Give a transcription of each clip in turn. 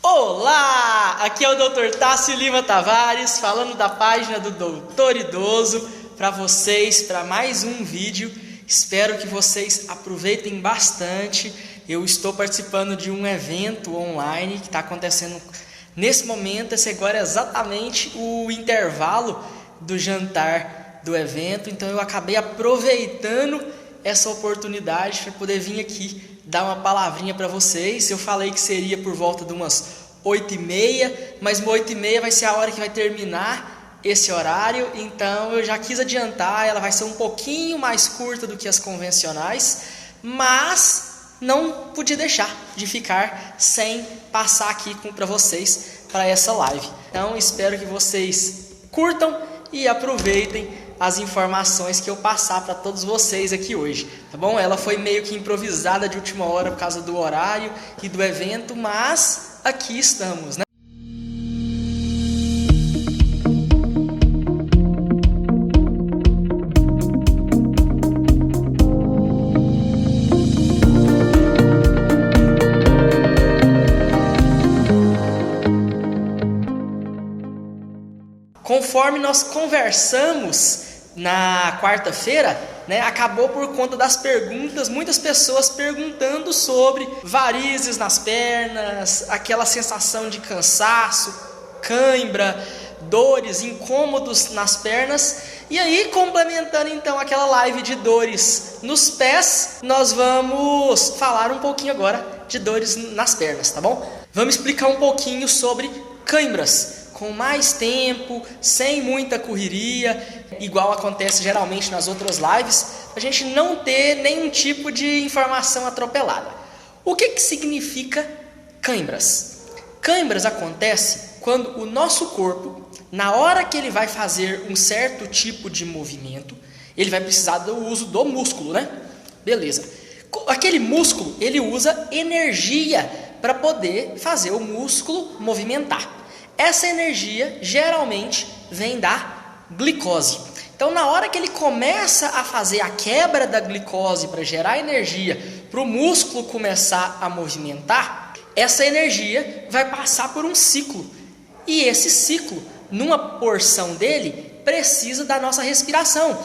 Olá! Aqui é o Dr. Tássio Lima Tavares, falando da página do Doutor Idoso para vocês, para mais um vídeo. Espero que vocês aproveitem bastante. Eu estou participando de um evento online que está acontecendo nesse momento. Esse agora é exatamente o intervalo do jantar do evento, então eu acabei aproveitando essa oportunidade para poder vir aqui dar uma palavrinha para vocês. Eu falei que seria por volta de umas 8h30, mas 8h30 vai ser a hora que vai terminar esse horário, então eu já quis adiantar. Ela vai ser um pouquinho mais curta do que as convencionais, mas não podia deixar de ficar sem passar aqui para vocês para essa live. Então espero que vocês curtam e aproveitem as informações que eu passar para todos vocês aqui hoje, tá bom? Ela foi meio que improvisada de última hora por causa do horário e do evento, mas aqui estamos, né? Conforme nós conversamos na quarta-feira, acabou por conta das perguntas, muitas pessoas perguntando sobre varizes nas pernas, aquela sensação de cansaço, cãibra, dores, incômodos nas pernas. E aí, complementando então aquela live de dores nos pés, nós vamos falar um pouquinho agora de dores nas pernas, tá bom? Vamos explicar um pouquinho sobre cãibras, com mais tempo, sem muita correria, igual acontece geralmente nas outras lives, a gente não ter nenhum tipo de informação atropelada. O que significa cãibras? Cãibras acontece quando o nosso corpo, na hora que ele vai fazer um certo tipo de movimento, ele vai precisar do uso do músculo, né? Beleza. Aquele músculo, ele usa energia para poder fazer o músculo movimentar. Essa energia geralmente vem da glicose. Então, na hora que ele começa a fazer a quebra da glicose para gerar energia para o músculo começar a movimentar, essa energia vai passar por um ciclo. E esse ciclo, numa porção dele, precisa da nossa respiração.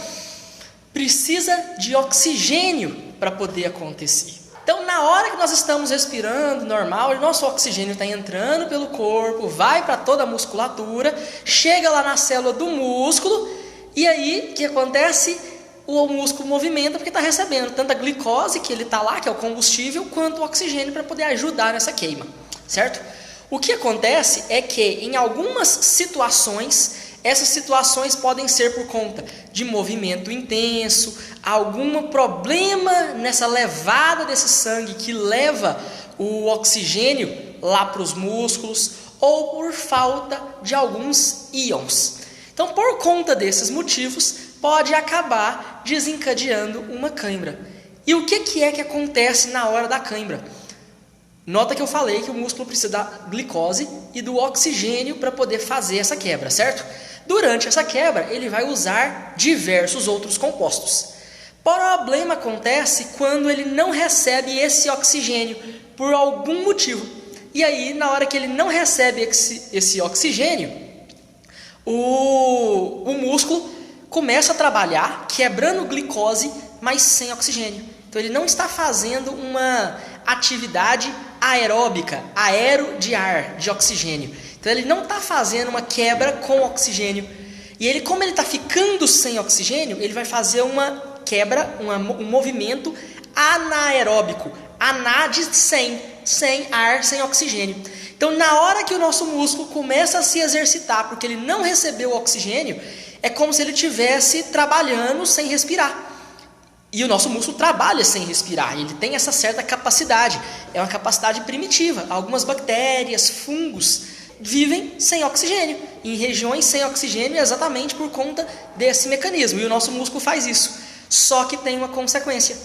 Precisa de oxigênio para poder acontecer. Então, na hora que nós estamos respirando normal, o nosso oxigênio está entrando pelo corpo, vai para toda a musculatura, chega lá na célula do músculo, e aí o que acontece? O músculo movimenta porque está recebendo tanto a glicose que ele está lá, que é o combustível, quanto o oxigênio para poder ajudar nessa queima, certo? O que acontece é que em algumas situações, essas situações podem ser por conta de movimento intenso, algum problema nessa levada desse sangue que leva o oxigênio lá para os músculos, ou por falta de alguns íons. Então, por conta desses motivos, pode acabar desencadeando uma cãibra. E o que é que acontece na hora da cãibra? Nota que eu falei que o músculo precisa da glicose e do oxigênio para poder fazer essa quebra, certo? Durante essa quebra, ele vai usar diversos outros compostos. Problema acontece quando ele não recebe esse oxigênio por algum motivo. E aí, na hora que ele não recebe esse oxigênio, o músculo começa a trabalhar, quebrando glicose, mas sem oxigênio. Então, ele não está fazendo uma atividade aeróbica, aero de ar, de oxigênio. Então, ele não está fazendo uma quebra com oxigênio. E ele, como ele está ficando sem oxigênio, ele vai fazer uma quebra, um movimento anaeróbico, de sem ar, sem oxigênio. Então, na hora que o nosso músculo começa a se exercitar, porque ele não recebeu o oxigênio, é como se ele estivesse trabalhando sem respirar. E o nosso músculo trabalha sem respirar, ele tem essa certa capacidade, é uma capacidade primitiva. Algumas bactérias, fungos, vivem sem oxigênio, em regiões sem oxigênio, exatamente por conta desse mecanismo, e o nosso músculo faz isso. Só que tem uma consequência.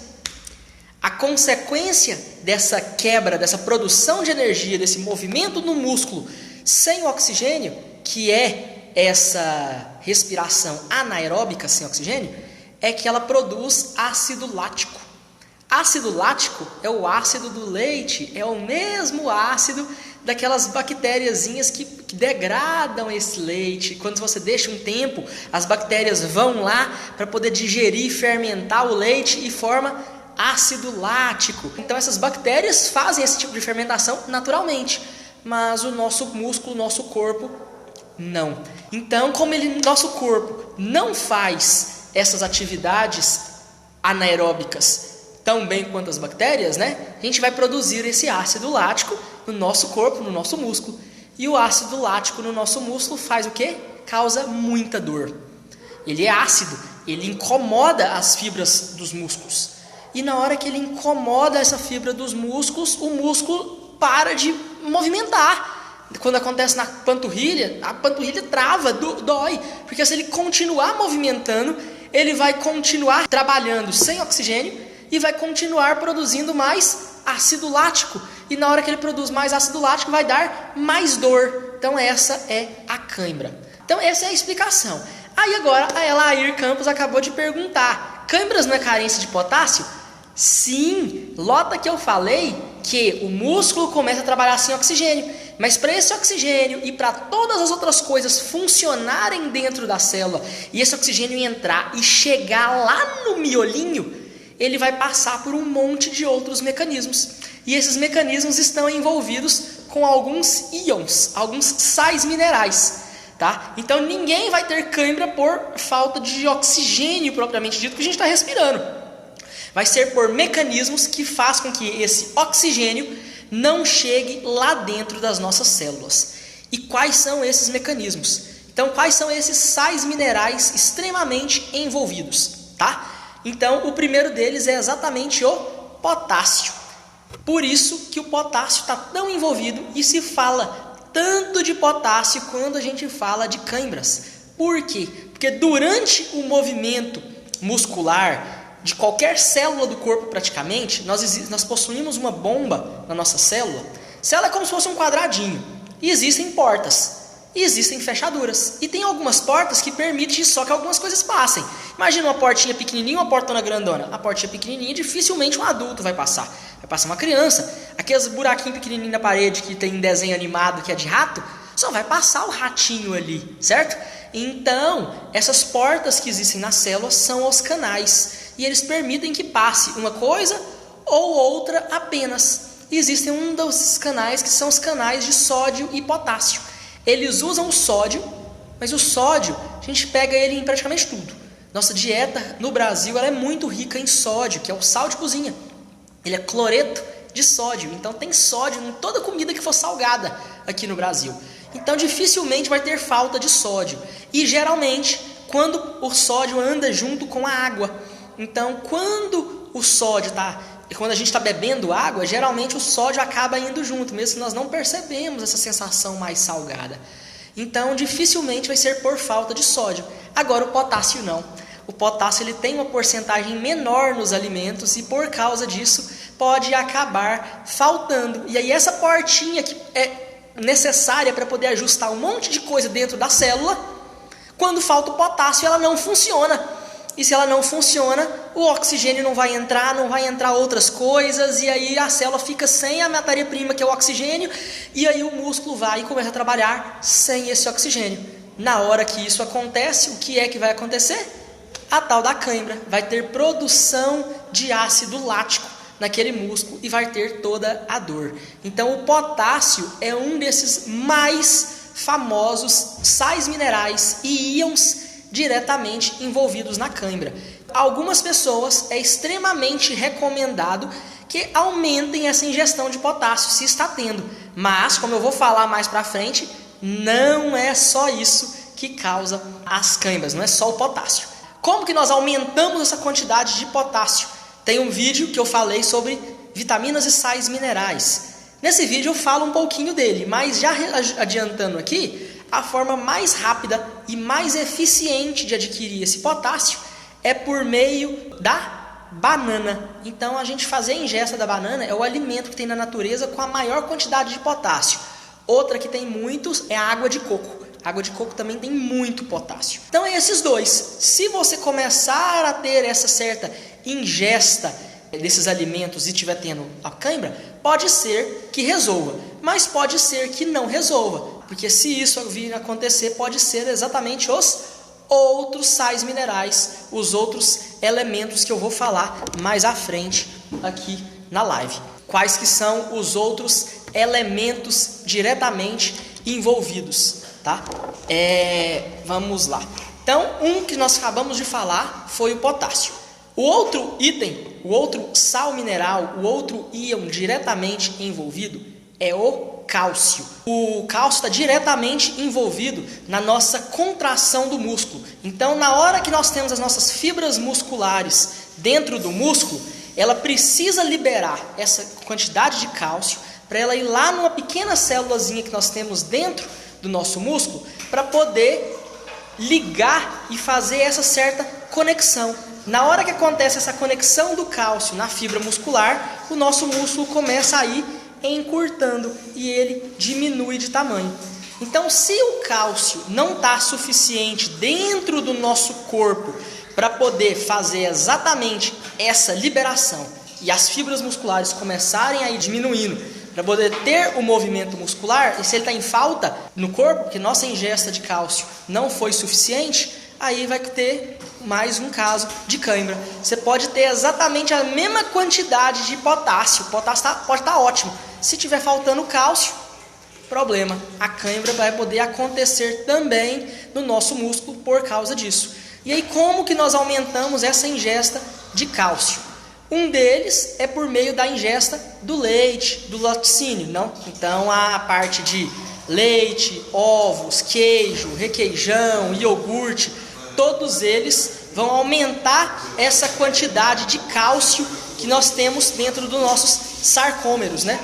A consequência dessa quebra, dessa produção de energia, desse movimento no músculo sem o oxigênio, que é essa respiração anaeróbica sem oxigênio, é que ela produz ácido lático. Ácido lático é o ácido do leite, é o mesmo ácido daquelas bactériazinhas que degradam esse leite. Quando você deixa um tempo, as bactérias vão lá para poder digerir, fermentar o leite e forma ácido lático. Então essas bactérias fazem esse tipo de fermentação naturalmente, mas o nosso músculo, o nosso corpo, não. Então, como nosso corpo não faz essas atividades anaeróbicas tão bem quanto as bactérias, né? A gente vai produzir esse ácido lático no nosso corpo, no nosso músculo. E o ácido lático no nosso músculo faz o quê? Causa muita dor. Ele é ácido, ele incomoda as fibras dos músculos. E na hora que ele incomoda essa fibra dos músculos, o músculo para de movimentar. Quando acontece na panturrilha, a panturrilha trava, dói. Porque se ele continuar movimentando, ele vai continuar trabalhando sem oxigênio e vai continuar produzindo mais ácido lático. E na hora que ele produz mais ácido lático, vai dar mais dor. Então essa é a cãibra. Então essa é a explicação. Aí agora a Elair Campos acabou de perguntar: cãibras não é carência de potássio? Sim, lota que eu falei que o músculo começa a trabalhar sem oxigênio. Mas para esse oxigênio e para todas as outras coisas funcionarem dentro da célula, e esse oxigênio entrar e chegar lá no miolinho, ele vai passar por um monte de outros mecanismos. E esses mecanismos estão envolvidos com alguns íons, alguns sais minerais. Tá? Então ninguém vai ter cãibra por falta de oxigênio propriamente dito que a gente está respirando. Vai ser por mecanismos que faz com que esse oxigênio não chegue lá dentro das nossas células. E quais são esses mecanismos? Então, quais são esses sais minerais extremamente envolvidos? Tá? Então, o primeiro deles é exatamente o potássio. Por isso que o potássio está tão envolvido e se fala tanto de potássio quando a gente fala de cãibras. Por quê? Porque durante o movimento muscular de qualquer célula do corpo praticamente, nós possuímos uma bomba na nossa célula. Célula é como se fosse um quadradinho. E existem portas. E existem fechaduras. E tem algumas portas que permitem só que algumas coisas passem. Imagina uma portinha pequenininha e uma portona grandona. A portinha pequenininha dificilmente um adulto vai passar. Vai passar uma criança. Aqueles buraquinhos pequenininhos na parede que tem desenho animado que é de rato, só vai passar o ratinho ali, certo? Então, essas portas que existem nas células são os canais. E eles permitem que passe uma coisa ou outra apenas. E existem um desses canais que são os canais de sódio e potássio. Eles usam o sódio, mas o sódio, a gente pega ele em praticamente tudo. Nossa dieta no Brasil ela é muito rica em sódio, que é o sal de cozinha. Ele é cloreto de sódio, então tem sódio em toda comida que for salgada aqui no Brasil. Então dificilmente vai ter falta de sódio. E geralmente, quando o sódio anda junto com a água. Então, quando a gente está bebendo água, geralmente o sódio acaba indo junto, mesmo que nós não percebemos essa sensação mais salgada. Então, dificilmente vai ser por falta de sódio. Agora, o potássio não. O potássio ele tem uma porcentagem menor nos alimentos e, por causa disso, pode acabar faltando. E aí, essa portinha que é necessária para poder ajustar um monte de coisa dentro da célula, quando falta o potássio, ela não funciona. E se ela não funciona, o oxigênio não vai entrar outras coisas, e aí a célula fica sem a matéria-prima que é o oxigênio, e aí o músculo vai e começa a trabalhar sem esse oxigênio. Na hora que isso acontece, o que é que vai acontecer? A tal da cãibra, vai ter produção de ácido lático naquele músculo e vai ter toda a dor. Então o potássio é um desses mais famosos sais minerais e íons diretamente envolvidos na cãibra. Algumas pessoas é extremamente recomendado que aumentem essa ingestão de potássio, se está tendo. Mas, como eu vou falar mais para frente, não é só isso que causa as cãibras, não é só o potássio. Como que nós aumentamos essa quantidade de potássio? Tem um vídeo que eu falei sobre vitaminas e sais minerais. Nesse vídeo eu falo um pouquinho dele, mas já adiantando aqui, a forma mais rápida e mais eficiente de adquirir esse potássio é por meio da banana. Então a gente fazer a ingesta da banana é o alimento que tem na natureza com a maior quantidade de potássio. Outra que tem muitos é a água de coco. A água de coco também tem muito potássio. Então é esses dois. Se você começar a ter essa certa ingesta desses alimentos e estiver tendo a cãibra, pode ser que resolva, mas pode ser que não resolva, porque se isso vir a acontecer, pode ser exatamente os outros sais minerais, os outros elementos que eu vou falar mais à frente aqui na live. Quais que são os outros elementos diretamente envolvidos, tá? Vamos lá. Então, um que nós acabamos de falar foi o potássio. O outro item, o outro sal mineral, o outro íon diretamente envolvido é o cálcio. O cálcio está diretamente envolvido na nossa contração do músculo. Então, na hora que nós temos as nossas fibras musculares dentro do músculo, ela precisa liberar essa quantidade de cálcio para ela ir lá numa pequena célulazinha que nós temos dentro do nosso músculo para poder ligar e fazer essa certa conexão. Na hora que acontece essa conexão do cálcio na fibra muscular, o nosso músculo começa a ir encurtando e ele diminui de tamanho. Então, se o cálcio não está suficiente dentro do nosso corpo para poder fazer exatamente essa liberação e as fibras musculares começarem a ir diminuindo para poder ter o movimento muscular, e se ele está em falta no corpo, porque nossa ingesta de cálcio não foi suficiente, aí vai ter mais um caso de cãibra. Você pode ter exatamente a mesma quantidade de potássio, o potássio pode estar ótimo. Se tiver faltando cálcio, problema, a cãibra vai poder acontecer também no nosso músculo por causa disso. E aí como que nós aumentamos essa ingesta de cálcio? Um deles é por meio da ingesta do leite, do laticínio, não? Então a parte de leite, ovos, queijo, requeijão, iogurte, todos eles vão aumentar essa quantidade de cálcio que nós temos dentro dos nossos sarcômeros, né?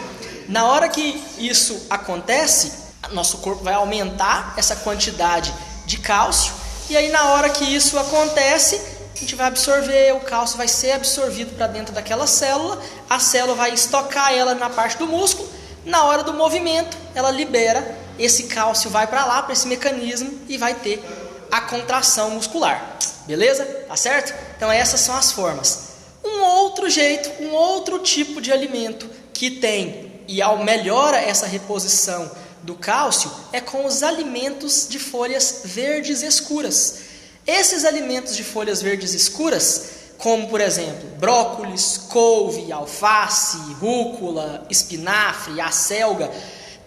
Na hora que isso acontece, nosso corpo vai aumentar essa quantidade de cálcio, e aí na hora que isso acontece, a gente vai absorver, o cálcio vai ser absorvido para dentro daquela célula, a célula vai estocar ela na parte do músculo, na hora do movimento, ela libera, esse cálcio vai para lá, para esse mecanismo, e vai ter a contração muscular, beleza? Tá certo? Então essas são as formas. Um outro jeito, um outro tipo de alimento que tem e melhora essa reposição do cálcio é com os alimentos de folhas verdes escuras. Esses alimentos de folhas verdes escuras, como por exemplo brócolis, couve, alface, rúcula, espinafre, acelga,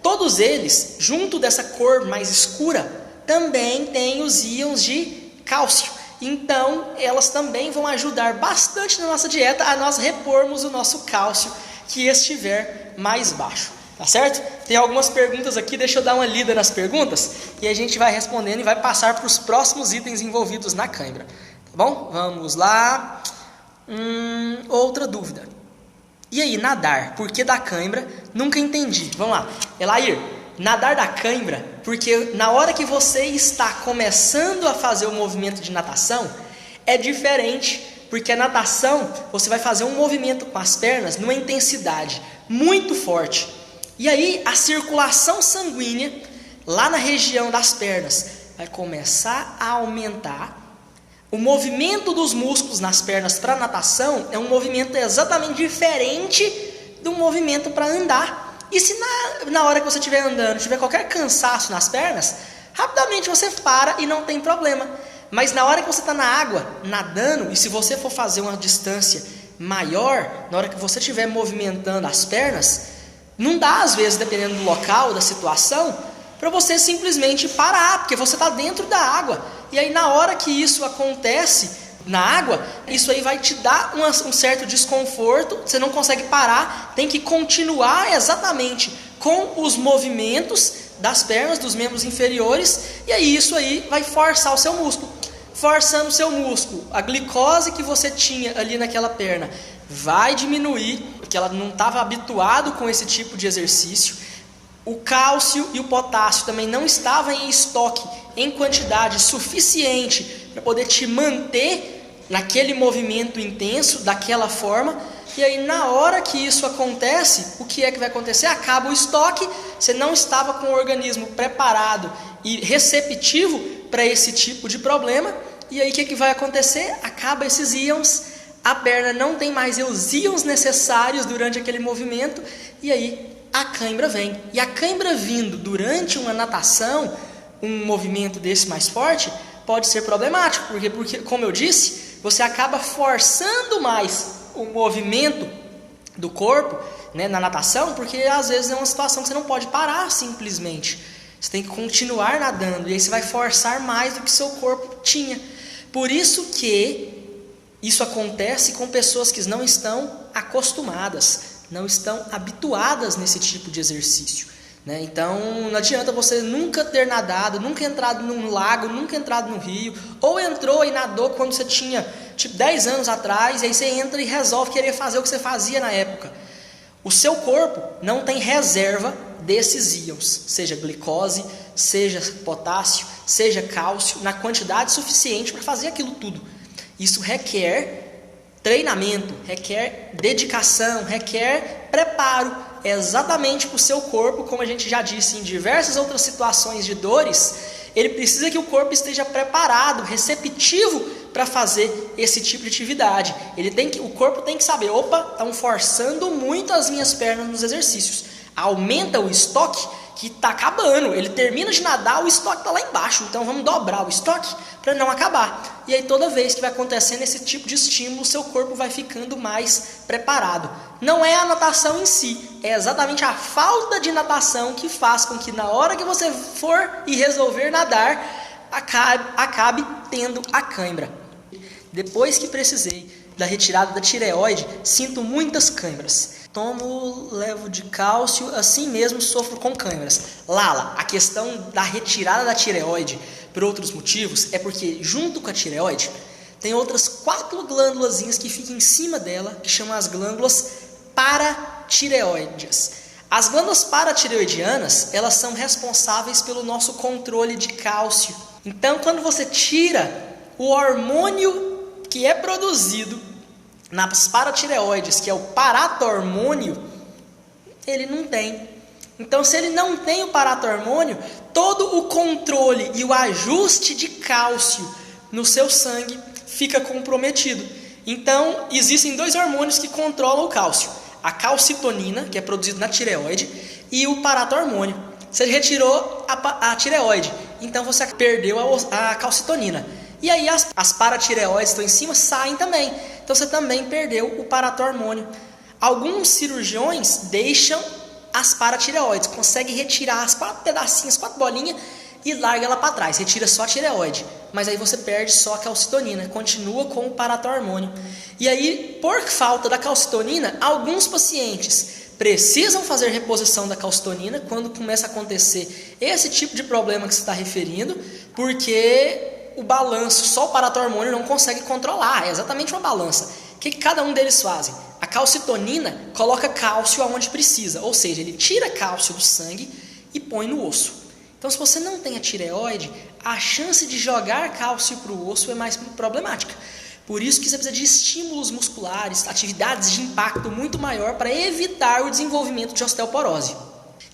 todos eles, junto dessa cor mais escura, também têm os íons de cálcio. Então, elas também vão ajudar bastante na nossa dieta a nós repormos o nosso cálcio que estiver mais baixo. Tá certo? Tem algumas perguntas aqui, deixa eu dar uma lida nas perguntas e a gente vai respondendo e vai passar para os próximos itens envolvidos na cãibra. Tá bom? Vamos lá. Outra dúvida. E aí, nadar, por que da cãibra? Nunca entendi. Vamos lá. Elair, nadar da cãibra, porque na hora que você está começando a fazer o movimento de natação, é diferente, porque a natação, você vai fazer um movimento com as pernas numa intensidade muito forte. E aí, a circulação sanguínea, lá na região das pernas, vai começar a aumentar. O movimento dos músculos nas pernas para natação é um movimento exatamente diferente do movimento para andar. E se na hora que você estiver andando, tiver qualquer cansaço nas pernas, rapidamente você para e não tem problema. Mas na hora que você está na água, nadando, e se você for fazer uma distância maior, na hora que você estiver movimentando as pernas, não dá às vezes, dependendo do local, da situação, para você simplesmente parar, porque você está dentro da água. E aí na hora que isso acontece na água, isso aí vai te dar um certo desconforto, você não consegue parar, tem que continuar exatamente com os movimentos das pernas, dos membros inferiores, e aí isso aí vai forçar o seu músculo. Forçando o seu músculo, a glicose que você tinha ali naquela perna vai diminuir, porque ela não estava habituado com esse tipo de exercício. O cálcio e o potássio também não estavam em estoque, em quantidade suficiente para poder te manter naquele movimento intenso, daquela forma. E aí na hora que isso acontece, o que é que vai acontecer? Acaba o estoque, você não estava com o organismo preparado e receptivo para esse tipo de problema. E aí o que vai acontecer? Acaba esses íons, a perna não tem mais os íons necessários durante aquele movimento, e aí a cãibra vem. E a cãibra vindo durante uma natação, um movimento desse mais forte, pode ser problemático, porque como eu disse, você acaba forçando mais o movimento do corpo, né, na natação, porque às vezes é uma situação que você não pode parar simplesmente. Você tem que continuar nadando, e aí você vai forçar mais do que seu corpo tinha. Por isso que isso acontece com pessoas que não estão acostumadas, não estão habituadas nesse tipo de exercício, né? Então não adianta você nunca ter nadado, nunca entrado num lago, nunca entrado no rio, ou entrou e nadou quando você tinha tipo 10 anos atrás, e aí você entra e resolve querer fazer o que você fazia na época. O seu corpo não tem reserva desses íons, seja glicose, seja potássio, seja cálcio, na quantidade suficiente para fazer aquilo tudo. Isso requer treinamento, requer dedicação, requer preparo. É exatamente para o seu corpo, como a gente já disse em diversas outras situações de dores, ele precisa que o corpo esteja preparado, receptivo para fazer esse tipo de atividade. O corpo tem que saber, opa, estão forçando muito as minhas pernas nos exercícios. Aumenta o estoque que está acabando. Ele termina de nadar, o estoque está lá embaixo. Então vamos dobrar o estoque para não acabar. E aí toda vez que vai acontecendo esse tipo de estímulo, o seu corpo vai ficando mais preparado. Não é a natação em si, é exatamente a falta de natação que faz com que na hora que você for e resolver nadar, acabe tendo a cãibra. Depois que precisei da retirada da tireoide, sinto muitas cãibras. Tomo, levo de cálcio, assim mesmo sofro com cãibras. Lala, a questão da retirada da tireoide por outros motivos é porque junto com a tireoide tem outras 4 glândulazinhas que ficam em cima dela, que chamam as glândulas paratireoides. As glândulas paratireoidianas, elas são responsáveis pelo nosso controle de cálcio. Então, quando você tira o hormônio que é produzido nas paratireoides, que é o paratormônio, ele não tem. Então, se ele não tem o paratormônio, todo o controle e o ajuste de cálcio no seu sangue fica comprometido. Então, existem 2 hormônios que controlam o cálcio: a calcitonina, que é produzida na tireoide, e o paratormônio. Você retirou a tireoide, então você perdeu a calcitonina. E aí as paratireoides estão em cima, saem também. Então você também perdeu o paratormônio. Alguns cirurgiões deixam as paratireoides, conseguem retirar as 4 pedacinhos, 4 bolinhas e larga ela para trás, retira só a tireoide. Mas aí você perde só a calcitonina, continua com o paratormônio. E aí, por falta da calcitonina, alguns pacientes precisam fazer reposição da calcitonina quando começa a acontecer esse tipo de problema que você está referindo, porque o balanço, só o paratormônio não consegue controlar, é exatamente uma balança. O que cada um deles fazem? A calcitonina coloca cálcio aonde precisa, ou seja, ele tira cálcio do sangue e põe no osso. Então, se você não tem a tireoide, a chance de jogar cálcio para o osso é mais problemática. Por isso que você precisa de estímulos musculares, atividades de impacto muito maior para evitar o desenvolvimento de osteoporose.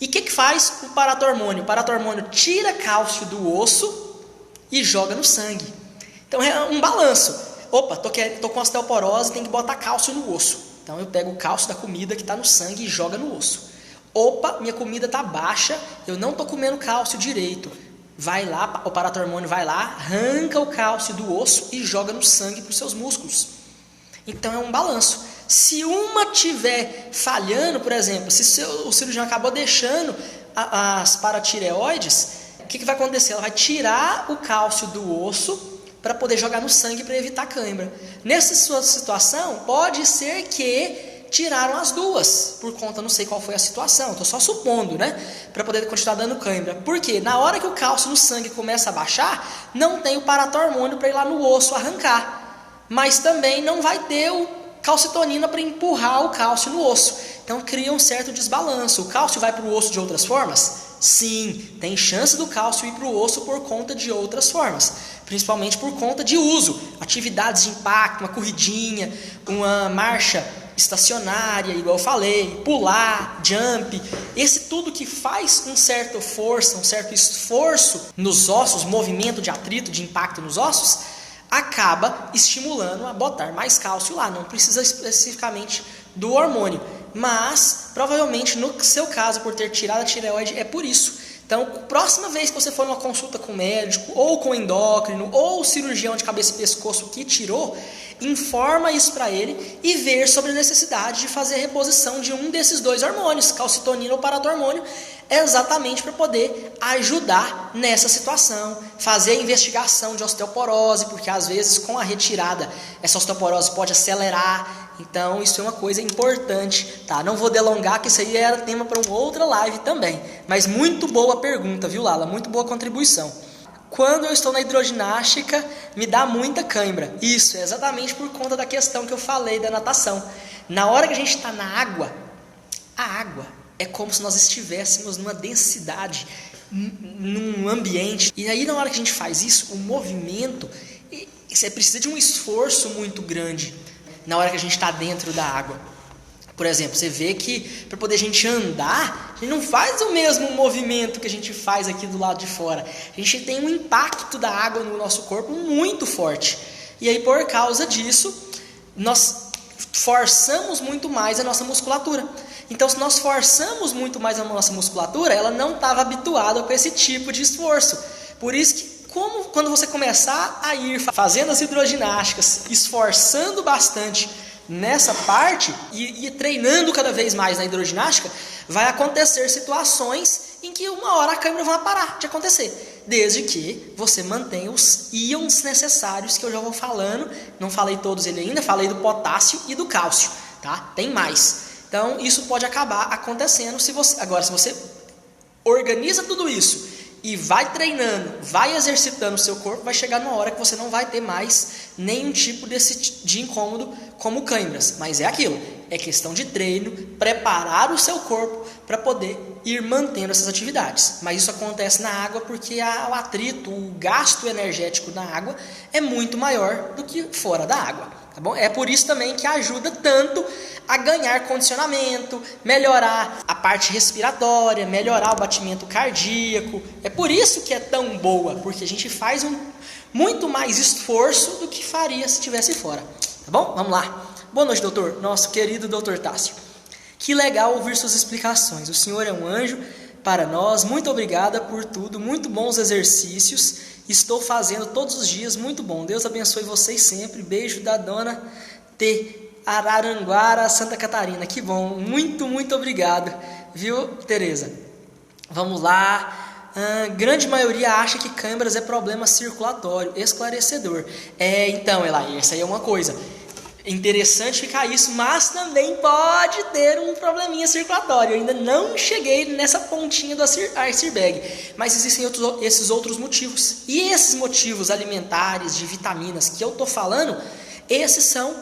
E o que faz o paratormônio? O paratormônio tira cálcio do osso e joga no sangue. Então é um balanço. Opa, tô com osteoporose, tem que botar cálcio no osso. Então eu pego o cálcio da comida que está no sangue e joga no osso. Opa, minha comida está baixa, eu não estou comendo cálcio direito. Vai lá, o paratormônio vai lá, arranca o cálcio do osso e joga no sangue para os seus músculos. Então é um balanço. Se uma tiver falhando, por exemplo, se o cirurgião acabou deixando as paratireoides, o que vai acontecer? Ela vai tirar o cálcio do osso para poder jogar no sangue para evitar cãibra. Nessa sua situação, pode ser que tiraram as duas, por conta, não sei qual foi a situação, estou só supondo, né? Para poder continuar dando cãibra. Por quê? Na hora que o cálcio no sangue começa a baixar, não tem o paratormônio para ir lá no osso arrancar. Mas também não vai ter o calcitonina para empurrar o cálcio no osso. Então cria um certo desbalanço. O cálcio vai para o osso de outras formas? Sim, tem chance do cálcio ir para o osso por conta de outras formas. Principalmente por conta de uso. Atividades de impacto, uma corridinha, uma marcha estacionária, igual eu falei, pular, jump, esse tudo que faz um certo força, um certo esforço nos ossos, movimento de atrito, de impacto nos ossos, acaba estimulando a botar mais cálcio lá. Não precisa especificamente do hormônio, mas provavelmente no seu caso, por ter tirado a tireoide, é por isso. Então, próxima vez que você for numa consulta com o médico, ou com o endócrino, ou o cirurgião de cabeça e pescoço que tirou, informa isso para ele e ver sobre a necessidade de fazer a reposição de um desses dois hormônios, calcitonina ou paradormônio, exatamente para poder ajudar nessa situação, fazer a investigação de osteoporose, porque às vezes com a retirada essa osteoporose pode acelerar. Então isso é uma coisa importante, tá? Não vou delongar, que isso aí era tema para uma outra live também, mas muito boa pergunta, viu, Lala? Muito boa contribuição. Quando eu estou na hidroginástica, me dá muita cãibra. Isso, é exatamente por conta da questão que eu falei da natação. Na hora que a gente está na água, a água é como se nós estivéssemos numa densidade, num ambiente. E aí na hora que a gente faz isso, o movimento, você precisa de um esforço muito grande na hora que a gente está dentro da água. Por exemplo, você vê que para poder a gente andar, a gente não faz o mesmo movimento que a gente faz aqui do lado de fora. A gente tem um impacto da água no nosso corpo muito forte. E aí por causa disso, nós forçamos muito mais a nossa musculatura. Então se nós forçamos muito mais a nossa musculatura, ela não estava habituada com esse tipo de esforço. Por isso que quando você começar a ir fazendo as hidroginásticas, esforçando bastante nessa parte e treinando cada vez mais na hidroginástica, vai acontecer situações em que uma hora a câimbra vai parar de acontecer, desde que você mantenha os íons necessários que eu já vou falando. Não falei todos ele ainda, falei do potássio e do cálcio, tá? Tem mais. Então isso pode acabar acontecendo se você organiza tudo isso e vai treinando, vai exercitando o seu corpo, vai chegar numa hora que você não vai ter mais nenhum tipo de incômodo como câimbras. Mas é aquilo, é questão de treino, preparar o seu corpo para poder ir mantendo essas atividades. Mas isso acontece na água porque o atrito, o gasto energético na água é muito maior do que fora da água. Tá bom? É por isso também que ajuda tanto a ganhar condicionamento, melhorar a parte respiratória, melhorar o batimento cardíaco. É por isso que é tão boa, porque a gente faz muito mais esforço do que faria se estivesse fora. Tá bom? Vamos lá. Boa noite, doutor. Nosso querido doutor Tássio. Que legal ouvir suas explicações. O senhor é um anjo para nós. Muito obrigada por tudo. Muito bons exercícios. Estou fazendo todos os dias, muito bom. Deus abençoe vocês sempre. Beijo da dona T. Araranguara, Santa Catarina. Que bom. Muito, muito obrigado. Viu, Tereza? Vamos lá. Grande maioria acha que câimbras é problema circulatório. Esclarecedor. Então, Elaí, essa aí é uma coisa. Interessante ficar isso, mas também pode ter um probleminha circulatório. Eu ainda não cheguei nessa pontinha do iceberg, mas existem esses outros motivos. E esses motivos alimentares, de vitaminas que eu estou falando, esses são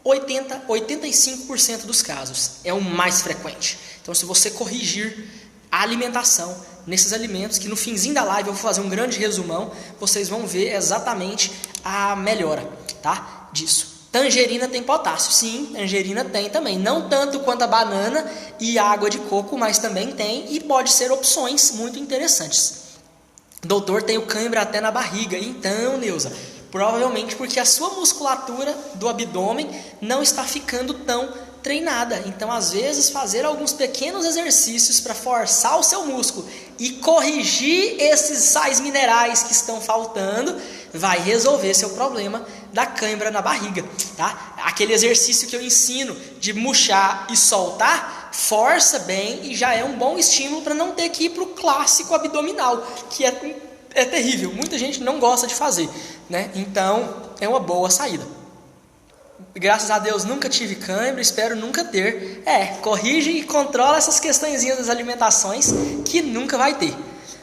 85% dos casos. É o mais frequente. Então, se você corrigir a alimentação nesses alimentos, que no finzinho da live eu vou fazer um grande resumão, vocês vão ver exatamente a melhora, tá, disso. Tangerina tem potássio, sim, tangerina tem também, não tanto quanto a banana e a água de coco, mas também tem e pode ser opções muito interessantes. Doutor, tenho cãibra até na barriga. Então, Neuza, provavelmente porque a sua musculatura do abdômen não está ficando tão treinada. Então, às vezes, fazer alguns pequenos exercícios para forçar o seu músculo e corrigir esses sais minerais que estão faltando vai resolver seu problema da cãibra na barriga, tá? Aquele exercício que eu ensino de murchar e soltar, força bem e já é um bom estímulo para não ter que ir para o clássico abdominal, que é terrível. Muita gente não gosta de fazer, né? Então, é uma boa saída. Graças a Deus nunca tive cãibra, espero nunca ter. Corrige e controla essas questõezinhas das alimentações que nunca vai ter.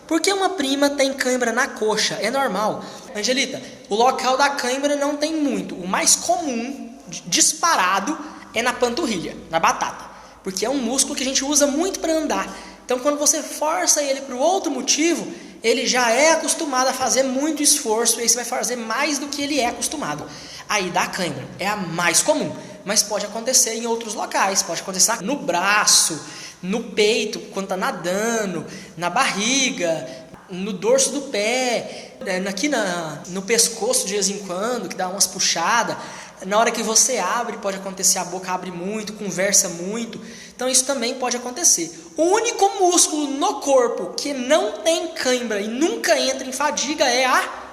Por que uma prima tem cãibra na coxa? É normal. Angelita, o local da cãibra não tem muito. O mais comum, disparado, é na panturrilha, na batata. Porque é um músculo que a gente usa muito para andar. Então, quando você força ele para o outro motivo, ele já é acostumado a fazer muito esforço e aí você vai fazer mais do que ele é acostumado. Aí dá cãibra, é a mais comum, mas pode acontecer em outros locais, pode acontecer no braço, no peito, quando está nadando, na barriga, no dorso do pé, aqui no pescoço de vez em quando, que dá umas puxadas. Na hora que você abre, pode acontecer, a boca abre muito, conversa muito. Então isso também pode acontecer. O único músculo no corpo que não tem cãibra e nunca entra em fadiga é a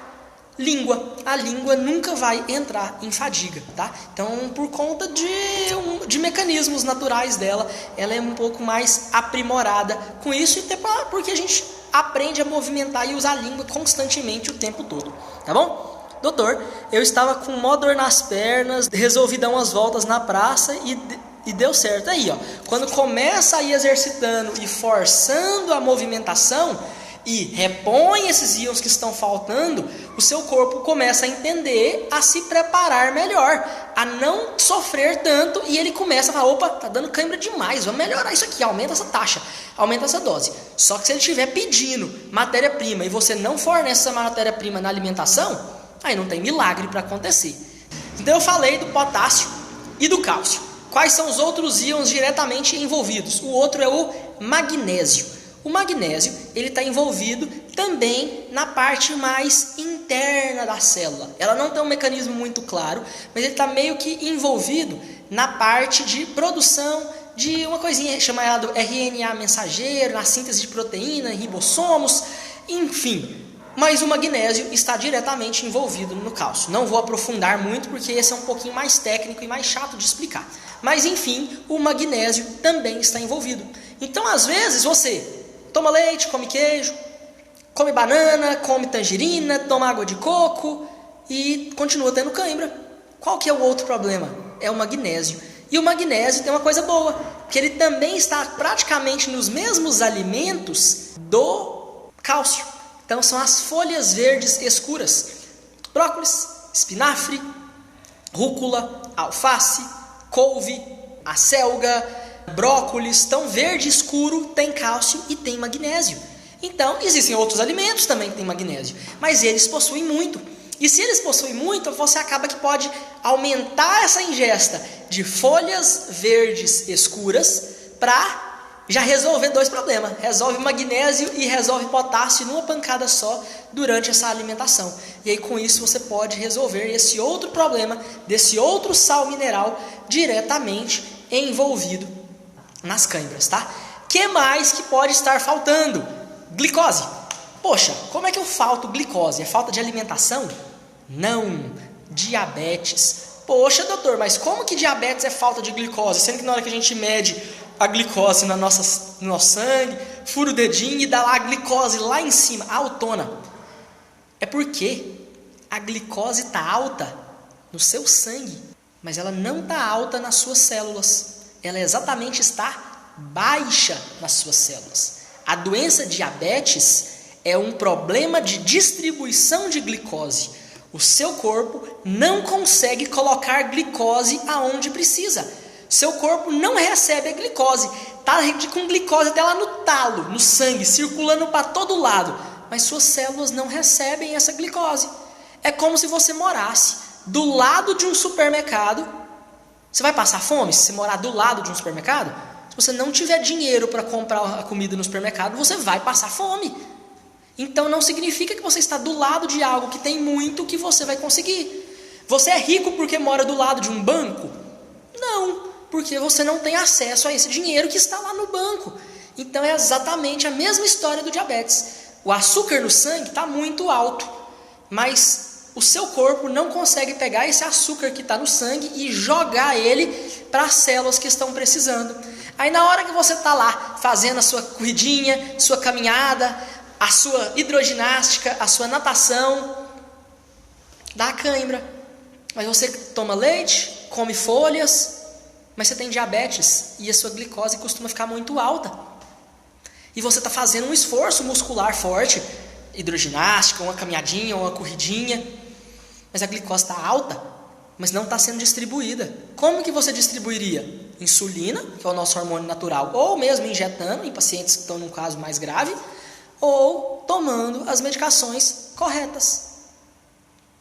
língua. A língua nunca vai entrar em fadiga, tá? Então, por conta de mecanismos naturais dela, ela é um pouco mais aprimorada com isso, e até porque a gente aprende a movimentar e usar a língua constantemente o tempo todo, tá bom? Doutor, eu estava com mó dor nas pernas, resolvi dar umas voltas na praça e deu certo. Aí, ó, quando começa a ir exercitando e forçando a movimentação e repõe esses íons que estão faltando, o seu corpo começa a entender, a se preparar melhor, a não sofrer tanto, e ele começa a falar, opa, tá dando cãibra demais, vamos melhorar isso aqui, aumenta essa taxa, aumenta essa dose. Só que se ele estiver pedindo matéria-prima e você não fornece essa matéria-prima na alimentação, aí não tem milagre para acontecer. Então eu falei do potássio e do cálcio. Quais são os outros íons diretamente envolvidos? O outro é o magnésio. O magnésio, ele está envolvido também na parte mais interna da célula. Ela não tem um mecanismo muito claro, mas ele está meio que envolvido na parte de produção de uma coisinha chamada RNA mensageiro, na síntese de proteína, ribossomos, enfim. Mas o magnésio está diretamente envolvido no cálcio. Não vou aprofundar muito, porque esse é um pouquinho mais técnico e mais chato de explicar. Mas enfim, o magnésio também está envolvido. Então, às vezes, você toma leite, come queijo, come banana, come tangerina, toma água de coco e continua tendo cãibra. Qual que é o outro problema? É o magnésio. E o magnésio tem uma coisa boa, que ele também está praticamente nos mesmos alimentos do cálcio. Então são as folhas verdes escuras: brócolis, espinafre, rúcula, alface, couve, acelga, brócolis. Então verde escuro tem cálcio e tem magnésio. Então existem outros alimentos também que têm magnésio, mas eles possuem muito. E se eles possuem muito, você acaba que pode aumentar essa ingesta de folhas verdes escuras para já resolver dois problemas. Resolve magnésio e resolve potássio numa pancada só durante essa alimentação. E aí com isso você pode resolver esse outro problema, desse outro sal mineral diretamente envolvido nas cãibras, tá? Que mais que pode estar faltando? Glicose. Poxa, como é que eu falto glicose? É falta de alimentação? Não, diabetes. Poxa, doutor, mas como que diabetes é falta de glicose? Sendo que na hora que a gente mede a glicose no nosso sangue, fura o dedinho e dá lá a glicose lá em cima, altona. É porque a glicose está alta no seu sangue, mas ela não está alta nas suas células. Ela exatamente está baixa nas suas células. A doença diabetes é um problema de distribuição de glicose. O seu corpo não consegue colocar glicose aonde precisa. Seu corpo não recebe a glicose. Está com glicose até lá no talo, no sangue, circulando para todo lado. Mas suas células não recebem essa glicose. É como se você morasse do lado de um supermercado. Você vai passar fome se você morar do lado de um supermercado? Se você não tiver dinheiro para comprar a comida no supermercado, você vai passar fome. Então não significa que você está do lado de algo que tem muito que você vai conseguir. Você é rico porque mora do lado de um banco? Não, porque você não tem acesso a esse dinheiro que está lá no banco. Então é exatamente a mesma história do diabetes. O açúcar no sangue está muito alto, mas o seu corpo não consegue pegar esse açúcar que está no sangue e jogar ele para as células que estão precisando. Aí na hora que você está lá fazendo a sua corridinha, sua caminhada, a sua hidroginástica, a sua natação, dá cãibra. Mas você toma leite, come folhas, mas você tem diabetes e a sua glicose costuma ficar muito alta. E você está fazendo um esforço muscular forte, hidroginástica, uma caminhadinha, uma corridinha, mas a glicose está alta, mas não está sendo distribuída. Como que você distribuiria? Insulina, que é o nosso hormônio natural, ou mesmo injetando em pacientes que estão num caso mais grave, ou tomando as medicações corretas.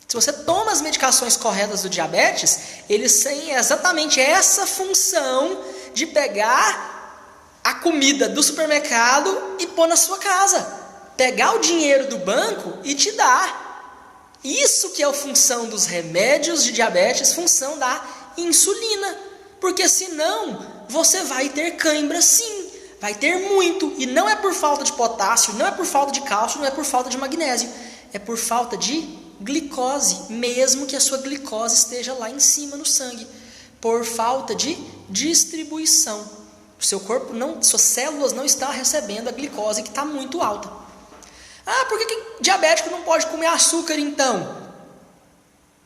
Se você toma as medicações corretas do diabetes, eles têm exatamente essa função de pegar a comida do supermercado e pôr na sua casa. pegar o dinheiro do banco e te dar. Isso que é a função dos remédios de diabetes, função da insulina. Porque senão você vai ter cãibra sim, vai ter muito. E não é por falta de potássio, não é por falta de cálcio, não é por falta de magnésio. É por falta de glicose, mesmo que a sua glicose esteja lá em cima no sangue. Por falta de distribuição. O seu corpo, suas células não estão recebendo a glicose que está muito alta. Ah, por que diabético não pode comer açúcar então?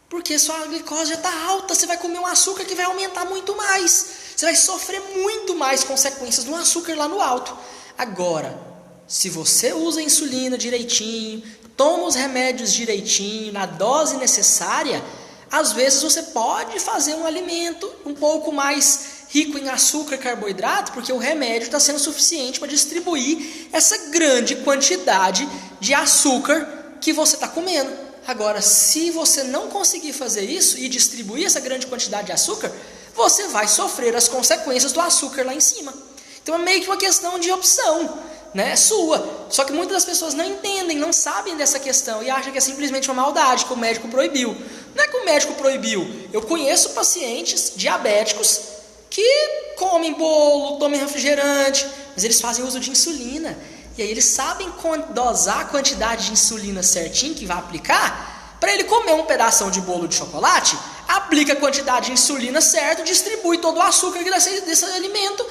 Porque sua glicose já está alta, você vai comer um açúcar que vai aumentar muito mais. Você vai sofrer muito mais consequências do açúcar lá no alto. Agora, se você usa a insulina direitinho, toma os remédios direitinho, na dose necessária, às vezes você pode fazer um alimento um pouco mais rico em açúcar e carboidrato, porque o remédio está sendo suficiente para distribuir essa grande quantidade de açúcar que você está comendo. Agora, se você não conseguir fazer isso e distribuir essa grande quantidade de açúcar, você vai sofrer as consequências do açúcar lá em cima. Então é meio que uma questão de opção, né? É sua. Só que muitas das pessoas não entendem, não sabem dessa questão e acham que é simplesmente uma maldade que o médico proibiu. Não é que o médico proibiu. Eu conheço pacientes diabéticos que comem bolo, tomam refrigerante, mas eles fazem uso de insulina. E aí eles sabem dosar a quantidade de insulina certinho que vai aplicar. Para ele comer um pedação de bolo de chocolate, aplica a quantidade de insulina certa, distribui todo o açúcar desse alimento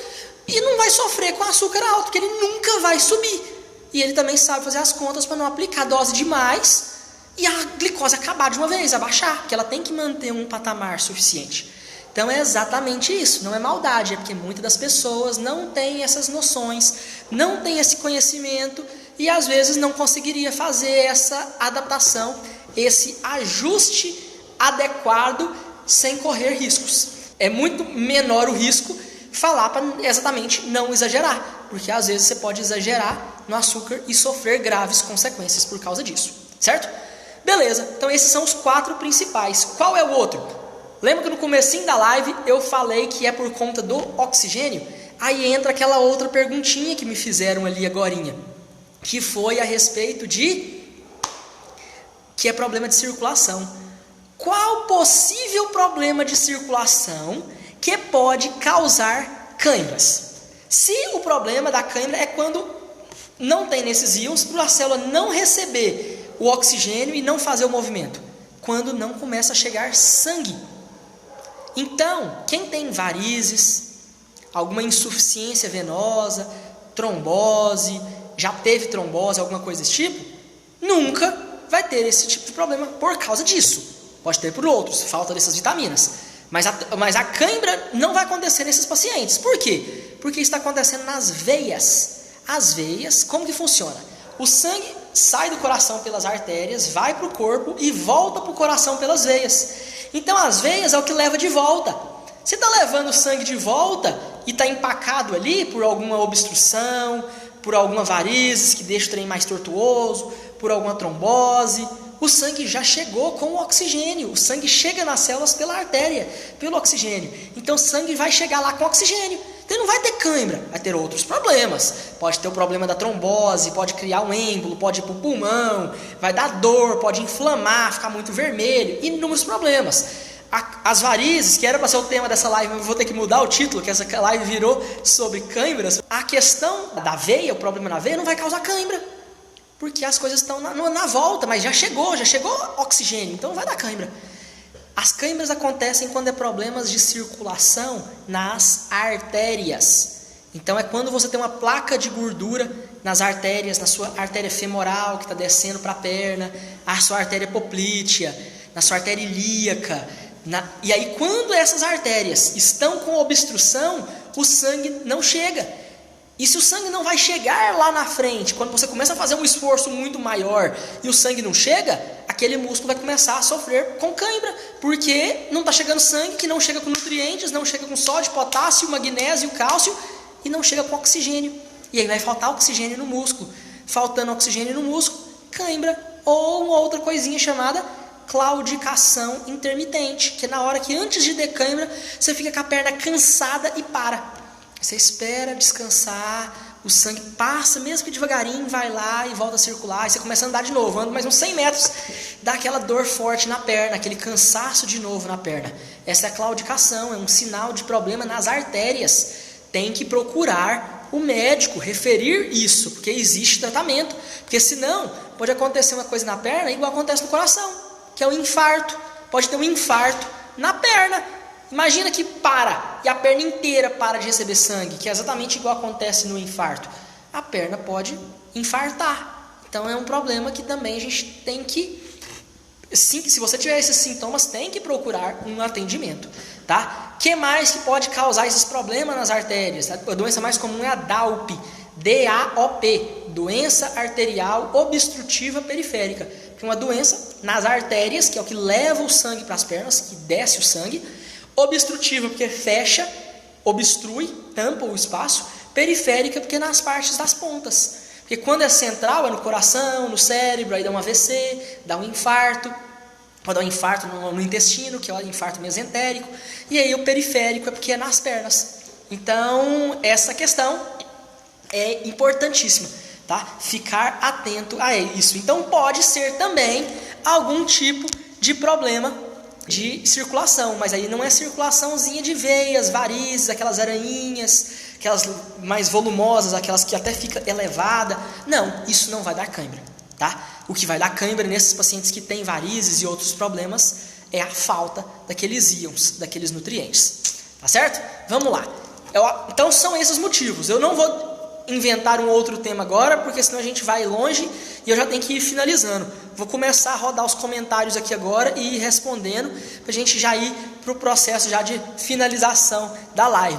e não vai sofrer com açúcar alto, porque ele nunca vai subir. E ele também sabe fazer as contas para não aplicar dose demais e a glicose acabar de uma vez, abaixar, porque ela tem que manter um patamar suficiente. Então é exatamente isso, não é maldade, é porque muitas das pessoas não têm essas noções, não têm esse conhecimento e às vezes não conseguiria fazer essa adaptação, esse ajuste adequado sem correr riscos. É muito menor o risco falar para exatamente não exagerar, porque às vezes você pode exagerar no açúcar e sofrer graves consequências por causa disso, certo? Beleza, então esses são os 4 principais. Qual é o outro? Lembra que no comecinho da live eu falei que é por conta do oxigênio? Aí entra aquela outra perguntinha que me fizeram ali agorinha, que foi a respeito que é problema de circulação. Qual possível problema de circulação que pode causar cãibras? Se o problema da cãibra é quando não tem nesses íons, para a célula não receber o oxigênio e não fazer o movimento, quando não começa a chegar sangue. Então, quem tem varizes, alguma insuficiência venosa, trombose, já teve trombose, alguma coisa desse tipo, nunca vai ter esse tipo de problema por causa disso. Pode ter por outros, falta dessas vitaminas. Mas a cãibra não vai acontecer nesses pacientes. Por quê? Porque está acontecendo nas veias. As veias, como que funciona? O sangue sai do coração pelas artérias, vai para o corpo e volta para o coração pelas veias. Então as veias é o que leva de volta. Você está levando o sangue de volta e está empacado ali por alguma obstrução, por alguma varizes que deixa o trem mais tortuoso, por alguma trombose. O sangue já chegou com o oxigênio. O sangue chega nas células pela artéria, pelo oxigênio. Então o sangue vai chegar lá com oxigênio. Então não vai ter cãibra, vai ter outros problemas. Pode ter o problema da trombose, pode criar um êmbolo, pode ir para o pulmão, vai dar dor, pode inflamar, ficar muito vermelho, inúmeros problemas. As varizes, que era para ser o tema dessa live, mas eu vou ter que mudar o título, que essa live virou sobre cãibras. A questão da veia, o problema na veia, não vai causar cãibra, porque as coisas estão na volta, mas já chegou oxigênio, então não vai dar cãibra. As cãibras acontecem quando é problemas de circulação nas artérias. Então é quando você tem uma placa de gordura nas artérias, na sua artéria femoral que está descendo para a perna, a sua artéria poplítea, na sua artéria ilíaca. E aí quando essas artérias estão com obstrução, o sangue não chega. E se o sangue não vai chegar lá na frente, quando você começa a fazer um esforço muito maior e o sangue não chega, aquele músculo vai começar a sofrer com cãibra, porque não está chegando sangue, que não chega com nutrientes, não chega com sódio, potássio, magnésio, cálcio, e não chega com oxigênio. E aí vai faltar oxigênio no músculo. Faltando oxigênio no músculo, cãibra, ou uma outra coisinha chamada claudicação intermitente, que é na hora que antes de ter cãibra, você fica com a perna cansada e para. Você espera descansar, o sangue passa, mesmo que devagarinho, vai lá e volta a circular, e você começa a andar de novo, anda mais uns 100 metros, dá aquela dor forte na perna, aquele cansaço de novo na perna. Essa é a claudicação, é um sinal de problema nas artérias. Tem que procurar o médico, referir isso, porque existe tratamento, porque senão pode acontecer uma coisa na perna igual acontece no coração, que é o infarto. Pode ter um infarto na perna. Imagina que para, e a perna inteira para de receber sangue, que é exatamente igual acontece no infarto. A perna pode infartar. Então é um problema que também a gente tem que, se você tiver esses sintomas, tem que procurar um atendimento, tá? Que mais que pode causar esses problemas nas artérias? A doença mais comum é a DAOP, D-A-O-P, doença arterial obstrutiva periférica, que é uma doença nas artérias, que é o que leva o sangue para as pernas, que desce o sangue. Obstrutiva, porque fecha, obstrui, tampa o espaço. Periférica, porque é nas partes das pontas. Porque quando é central, é no coração, no cérebro, aí dá um AVC, dá um infarto. Pode dar um infarto no intestino, que é o infarto mesentérico. E aí o periférico é porque é nas pernas. Então, essa questão é importantíssima, tá? Ficar atento a isso. Então, pode ser também algum tipo de problema de circulação, mas aí não é circulaçãozinha de veias, varizes, aquelas aranhinhas, aquelas mais volumosas, aquelas que até fica elevada. Não, isso não vai dar cãibra, tá? O que vai dar cãibra nesses pacientes que têm varizes e outros problemas é a falta daqueles íons, daqueles nutrientes, tá certo? Vamos lá. Então são esses motivos. Eu não vou inventar um outro tema agora, porque senão a gente vai longe e eu já tenho que ir finalizando. Vou começar a rodar os comentários aqui agora e ir respondendo, para a gente já ir para o processo já de finalização da live.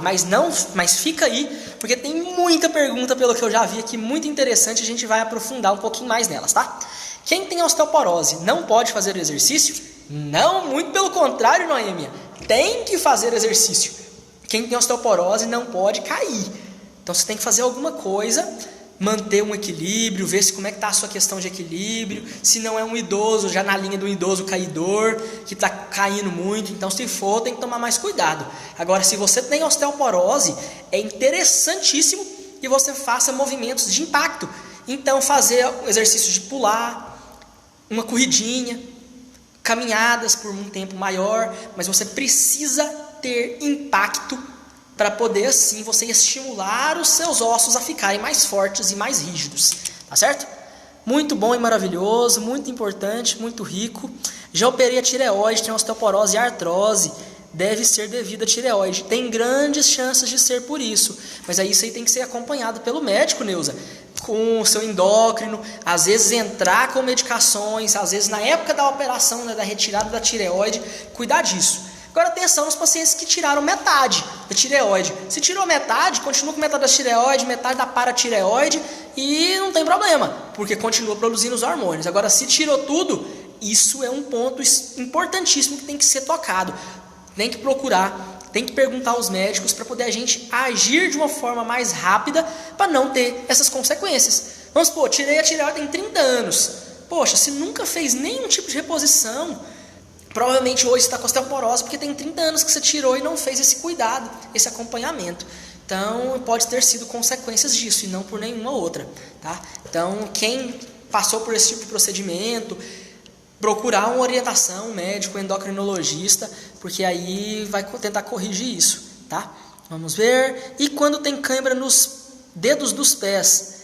Mas fica aí, porque tem muita pergunta pelo que eu já vi aqui, muito interessante, a gente vai aprofundar um pouquinho mais nelas, tá? Quem tem osteoporose não pode fazer o exercício? Não, muito pelo contrário, Noêmia. Tem que fazer exercício. Quem tem osteoporose não pode cair. Então você tem que fazer alguma coisa, manter um equilíbrio, ver se como é que está a sua questão de equilíbrio, se não é um idoso, já na linha do idoso caidor, que está caindo muito, então se for tem que tomar mais cuidado. Agora, se você tem osteoporose, é interessantíssimo que você faça movimentos de impacto. Então fazer exercícios de pular, uma corridinha, caminhadas por um tempo maior, mas você precisa ter impacto para poder assim você estimular os seus ossos a ficarem mais fortes e mais rígidos, tá certo? Muito bom e maravilhoso, muito importante, muito rico. Já operei a tireoide, tem osteoporose e artrose, deve ser devido à tireoide. Tem grandes chances de ser por isso, mas aí isso aí tem que ser acompanhado pelo médico, Neuza, com o seu endócrino, às vezes entrar com medicações, às vezes na época da operação, né, da retirada da tireoide, cuidar disso. Agora atenção nos pacientes que tiraram metade da tireoide. Se tirou metade, continua com metade da tireoide, metade da paratireoide e não tem problema, porque continua produzindo os hormônios. Agora se tirou tudo, isso é um ponto importantíssimo que tem que ser tocado. Tem que procurar, tem que perguntar aos médicos para poder a gente agir de uma forma mais rápida para não ter essas consequências. Vamos supor, tirei a tireoide tem 30 anos. Poxa, se nunca fez nenhum tipo de reposição, provavelmente hoje está com osteoporose porque tem 30 anos que você tirou e não fez esse cuidado, esse acompanhamento. Então pode ter sido consequências disso e não por nenhuma outra, tá? Então quem passou por esse tipo de procedimento, procurar uma orientação, um médico, um endocrinologista, porque aí vai tentar corrigir isso, tá? Vamos ver. E quando tem cãibra nos dedos dos pés,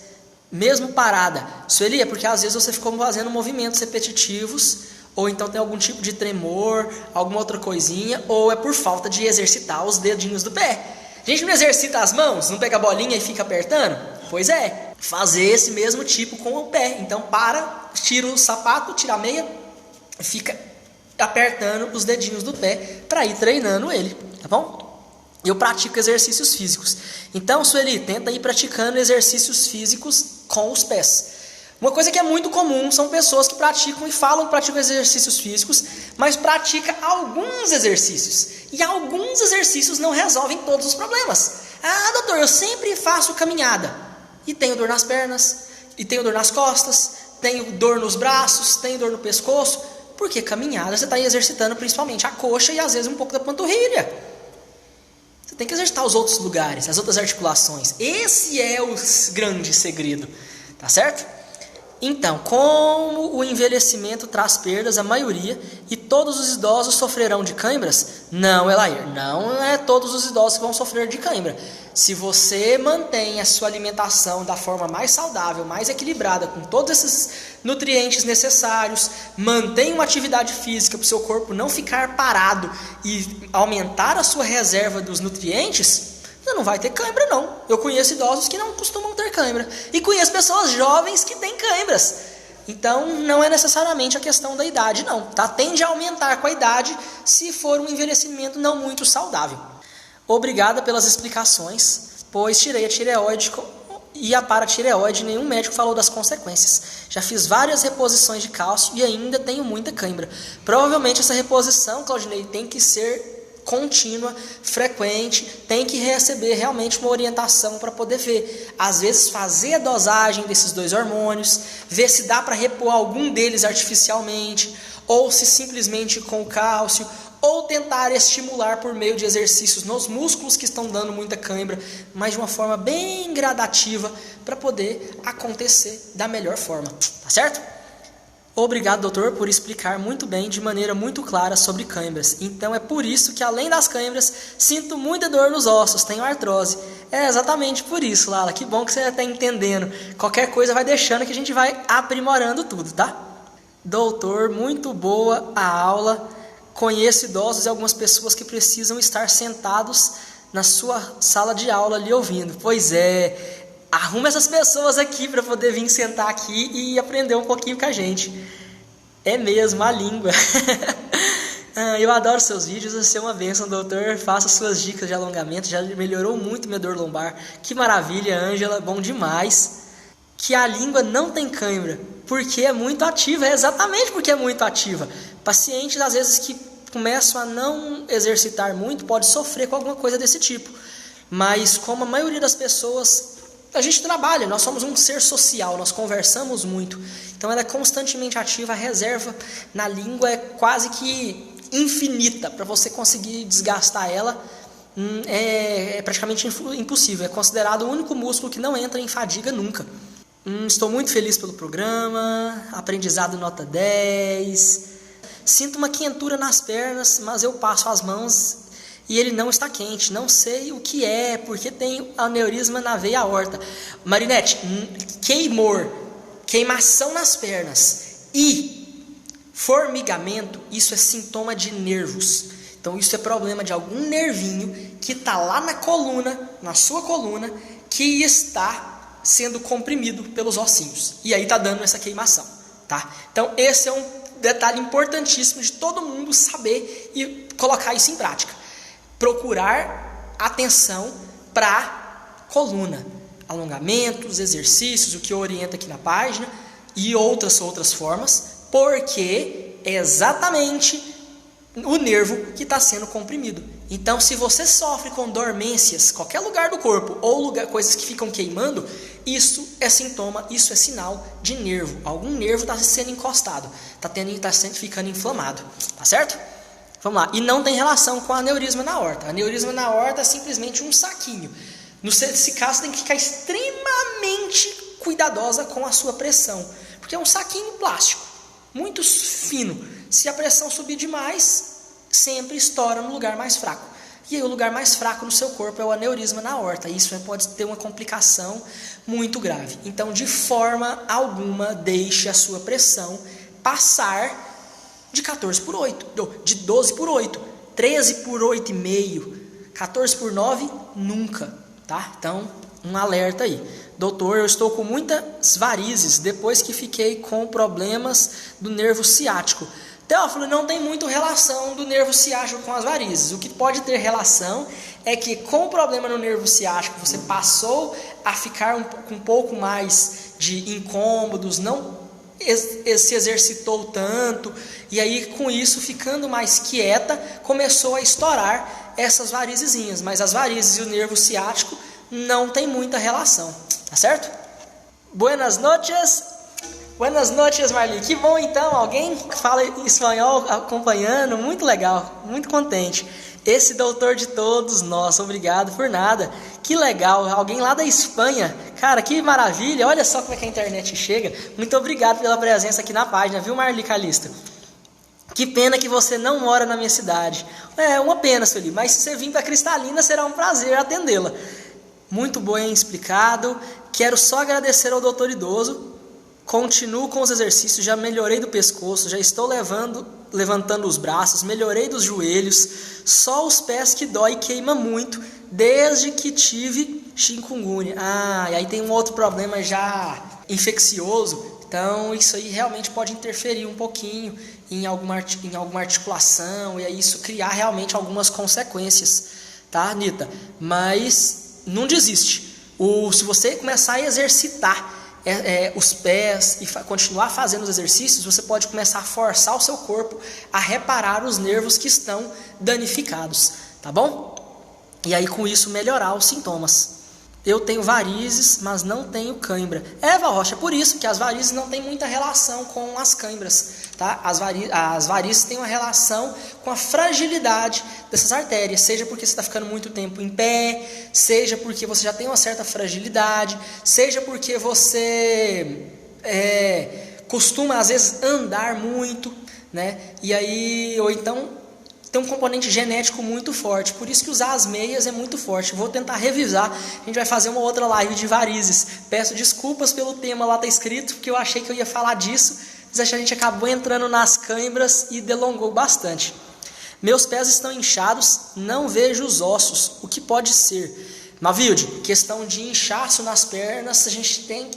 mesmo parada? Sueli, é porque às vezes você ficou fazendo movimentos repetitivos, ou então tem algum tipo de tremor, alguma outra coisinha, ou é por falta de exercitar os dedinhos do pé. A gente não exercita as mãos, não pega a bolinha e fica apertando? Pois é, fazer esse mesmo tipo com o pé. Então para, tira o sapato, tira a meia, fica apertando os dedinhos do pé para ir treinando ele, tá bom? Eu pratico exercícios físicos. Então, Sueli, tenta ir praticando exercícios físicos com os pés. Uma coisa que é muito comum são pessoas que praticam e falam que praticam exercícios físicos, mas praticam alguns exercícios. E alguns exercícios não resolvem todos os problemas. Ah, doutor, eu sempre faço caminhada e tenho dor nas pernas, e tenho dor nas costas, tenho dor nos braços, tenho dor no pescoço. Porque caminhada você está exercitando principalmente a coxa e às vezes um pouco da panturrilha. Você tem que exercitar os outros lugares, as outras articulações. Esse é o grande segredo, tá certo? Então, como o envelhecimento traz perdas à maioria e todos os idosos sofrerão de câimbras? Não, Elair, não é todos os idosos que vão sofrer de câimbra. Se você mantém a sua alimentação da forma mais saudável, mais equilibrada, com todos esses nutrientes necessários, mantém uma atividade física para o seu corpo não ficar parado e aumentar a sua reserva dos nutrientes, você não vai ter cãibra não. Eu conheço idosos que não costumam ter cãibra. E conheço pessoas jovens que têm cãibras. Então não é necessariamente a questão da idade não, tá? Tende a aumentar com a idade se for um envelhecimento não muito saudável. Obrigada pelas explicações, pois tirei a tireoide e a paratireoide, nenhum médico falou das consequências. Já fiz várias reposições de cálcio e ainda tenho muita cãibra. Provavelmente essa reposição, Claudinei, tem que ser contínua, frequente, tem que receber realmente uma orientação para poder ver. Às vezes fazer a dosagem desses dois hormônios, ver se dá para repor algum deles artificialmente, ou se simplesmente com o cálcio, ou tentar estimular por meio de exercícios nos músculos que estão dando muita cãibra, mas de uma forma bem gradativa para poder acontecer da melhor forma, tá certo? Obrigado, doutor, por explicar muito bem, de maneira muito clara sobre cãibras. Então é por isso que, além das cãibras, sinto muita dor nos ossos, tenho artrose. É exatamente por isso, Lala. Que bom que você está entendendo. Qualquer coisa vai deixando que a gente vai aprimorando tudo, tá? Doutor, muito boa a aula. Conheço idosos e algumas pessoas que precisam estar sentados na sua sala de aula ali ouvindo. Pois é. Arruma essas pessoas aqui para poder vir sentar aqui e aprender um pouquinho com a gente. É mesmo, a língua. Eu adoro seus vídeos, você é uma bênção, doutor. Faça suas dicas de alongamento, já melhorou muito minha dor lombar. Que maravilha, Ângela, bom demais. Que a língua não tem cãibra, porque é muito ativa, é exatamente porque é muito ativa. Pacientes, às vezes, que começam a não exercitar muito, pode sofrer com alguma coisa desse tipo. Mas como a maioria das pessoas... A gente trabalha, nós somos um ser social, nós conversamos muito. Então ela é constantemente ativa, a reserva na língua é quase que infinita. Para você conseguir desgastar ela é praticamente impossível. É considerado o único músculo que não entra em fadiga nunca. Estou muito feliz pelo programa, aprendizado nota 10. Sinto uma quentura nas pernas, mas eu passo as mãos... E ele não está quente, não sei o que é, porque tem aneurisma na veia aorta. Marinete, queimação nas pernas e formigamento, isso é sintoma de nervos. Então isso é problema de algum nervinho que está lá na coluna, na sua coluna, que está sendo comprimido pelos ossinhos. E aí está dando essa queimação, tá? Então esse é um detalhe importantíssimo de todo mundo saber e colocar isso em prática. Procurar atenção para coluna, alongamentos, exercícios, o que eu oriento aqui na página e outras formas, porque é exatamente o nervo que está sendo comprimido. Então, se você sofre com dormências, qualquer lugar do corpo ou coisas que ficam queimando, isso é sintoma, isso é sinal de nervo. Algum nervo está sendo encostado, está ficando inflamado, tá certo? Vamos lá, e não tem relação com aneurisma na aorta. Aneurisma na aorta é simplesmente um saquinho. Nesse caso, tem que ficar extremamente cuidadosa com a sua pressão, porque é um saquinho plástico, muito fino. Se a pressão subir demais, sempre estoura no lugar mais fraco. E aí o lugar mais fraco no seu corpo é o aneurisma na aorta. Isso pode ter uma complicação muito grave. Então, de forma alguma, deixe a sua pressão passar de 14 por 8, de 12 por 8, 13 por 8,5, 14 por 9, nunca, tá? Então, um alerta aí. Doutor, eu estou com muitas varizes depois que fiquei com problemas do nervo ciático. Teófilo, não tem muito relação do nervo ciático com as varizes. O que pode ter relação é que com o problema no nervo ciático você passou a ficar com um pouco mais de incômodos, não se exercitou tanto, e aí com isso, ficando mais quieta, começou a estourar essas varizezinhas, mas as varizes e o nervo ciático não tem muita relação, tá certo? Buenas noches, Buenas noches, Marli. Que bom então, alguém fala espanhol acompanhando, muito legal, muito contente. Esse doutor de todos nós, obrigado por nada. Que legal, alguém lá da Espanha. Cara, que maravilha, olha só como é que a internet chega. Muito obrigado pela presença aqui na página, viu, Marli Calista? Que pena que você não mora na minha cidade. É uma pena, Sueli, mas se você vir para Cristalina, será um prazer atendê-la. Muito bem explicado. Quero só agradecer ao doutor idoso. Continuo com os exercícios, já melhorei do pescoço, já estou levantando os braços, melhorei dos joelhos, só os pés que dói e queima muito, desde que tive chikungunya. E aí tem um outro problema já infeccioso, então isso aí realmente pode interferir um pouquinho em alguma articulação, e aí isso criar realmente algumas consequências, tá, Anitta? Mas não desiste. Se você começar a exercitar os pés e continuar fazendo os exercícios, você pode começar a forçar o seu corpo a reparar os nervos que estão danificados, tá bom? E aí com isso melhorar os sintomas. Eu tenho varizes, mas não tenho cãibra. Valrocha, é por isso que as varizes não têm muita relação com as cãibras, tá? As varizes têm uma relação com a fragilidade dessas artérias, seja porque você está ficando muito tempo em pé, seja porque você já tem uma certa fragilidade, seja porque você costuma às vezes andar muito, né? E aí, ou então tem um componente genético muito forte, por isso que usar as meias é muito forte. Vou tentar revisar, a gente vai fazer uma outra live de varizes. Peço desculpas pelo tema lá tá escrito, porque eu achei que eu ia falar disso, mas a gente acabou entrando nas cãibras e delongou bastante. Meus pés estão inchados, não vejo os ossos, o que pode ser? Mavilde, questão de inchaço nas pernas,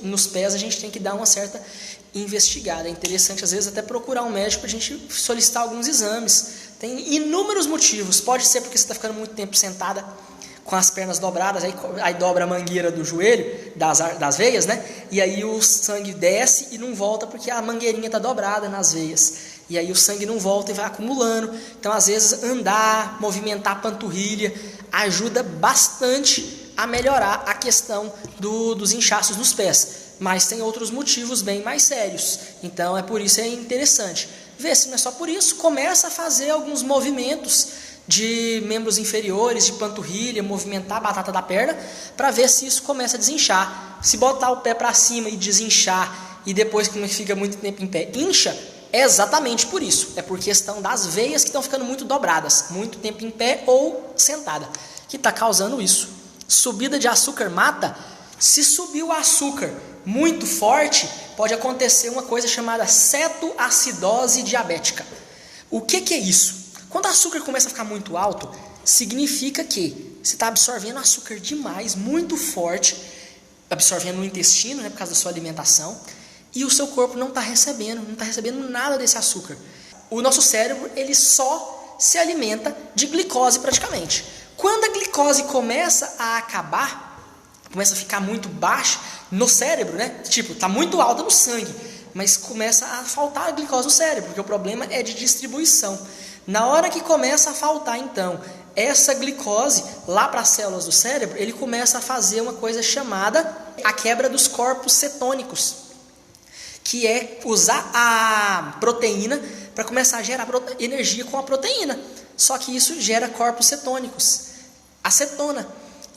nos pés a gente tem que dar uma certa investigada. É interessante às vezes até procurar um médico para a gente solicitar alguns exames. Tem inúmeros motivos, pode ser porque você está ficando muito tempo sentada com as pernas dobradas, aí dobra a mangueira do joelho, das veias, né? E aí o sangue desce e não volta porque a mangueirinha está dobrada nas veias. E aí o sangue não volta e vai acumulando. Então às vezes andar, movimentar a panturrilha ajuda bastante a melhorar a questão dos inchaços nos pés. Mas tem outros motivos bem mais sérios. Então é por isso que é interessante. Vê se não é só por isso, começa a fazer alguns movimentos de membros inferiores, de panturrilha, movimentar a batata da perna, para ver se isso começa a desinchar. Se botar o pé para cima e desinchar, e depois que fica muito tempo em pé, incha, é exatamente por isso. É por questão das veias que estão ficando muito dobradas, muito tempo em pé ou sentada, que está causando isso. Subida de açúcar mata? Se subir o açúcar muito forte, pode acontecer uma coisa chamada cetoacidose diabética. O que é isso? Quando o açúcar começa a ficar muito alto, significa que você está absorvendo açúcar demais, muito forte, absorvendo no intestino, né, por causa da sua alimentação, e o seu corpo não está recebendo nada desse açúcar. O nosso cérebro, ele só se alimenta de glicose praticamente. Quando a glicose começa a acabar, começa a ficar muito baixa no cérebro, né? Tipo, tá muito alta no sangue, mas começa a faltar a glicose no cérebro, porque o problema é de distribuição. Na hora que começa a faltar, então, essa glicose lá para as células do cérebro, ele começa a fazer uma coisa chamada a quebra dos corpos cetônicos, que é usar a proteína para começar a gerar energia com a proteína. Só que isso gera corpos cetônicos, acetona.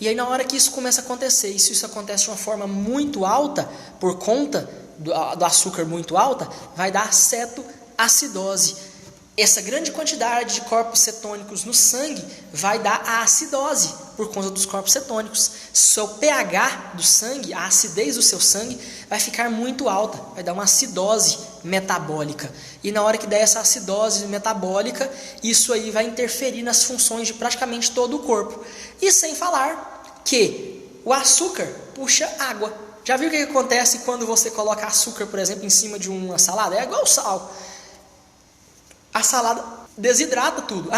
E aí na hora que isso começa a acontecer, e se isso acontece de uma forma muito alta, por conta do açúcar muito alta, vai dar cetoacidose. Essa grande quantidade de corpos cetônicos no sangue vai dar a acidose, por conta dos corpos cetônicos. Seu pH do sangue, a acidez do seu sangue, vai ficar muito alta, vai dar uma acidose metabólica. E na hora que der essa acidose metabólica, isso aí vai interferir nas funções de praticamente todo o corpo. E sem falar que o açúcar puxa água. Já viu o que acontece quando você coloca açúcar, por exemplo, em cima de uma salada? É igual sal. A salada desidrata tudo.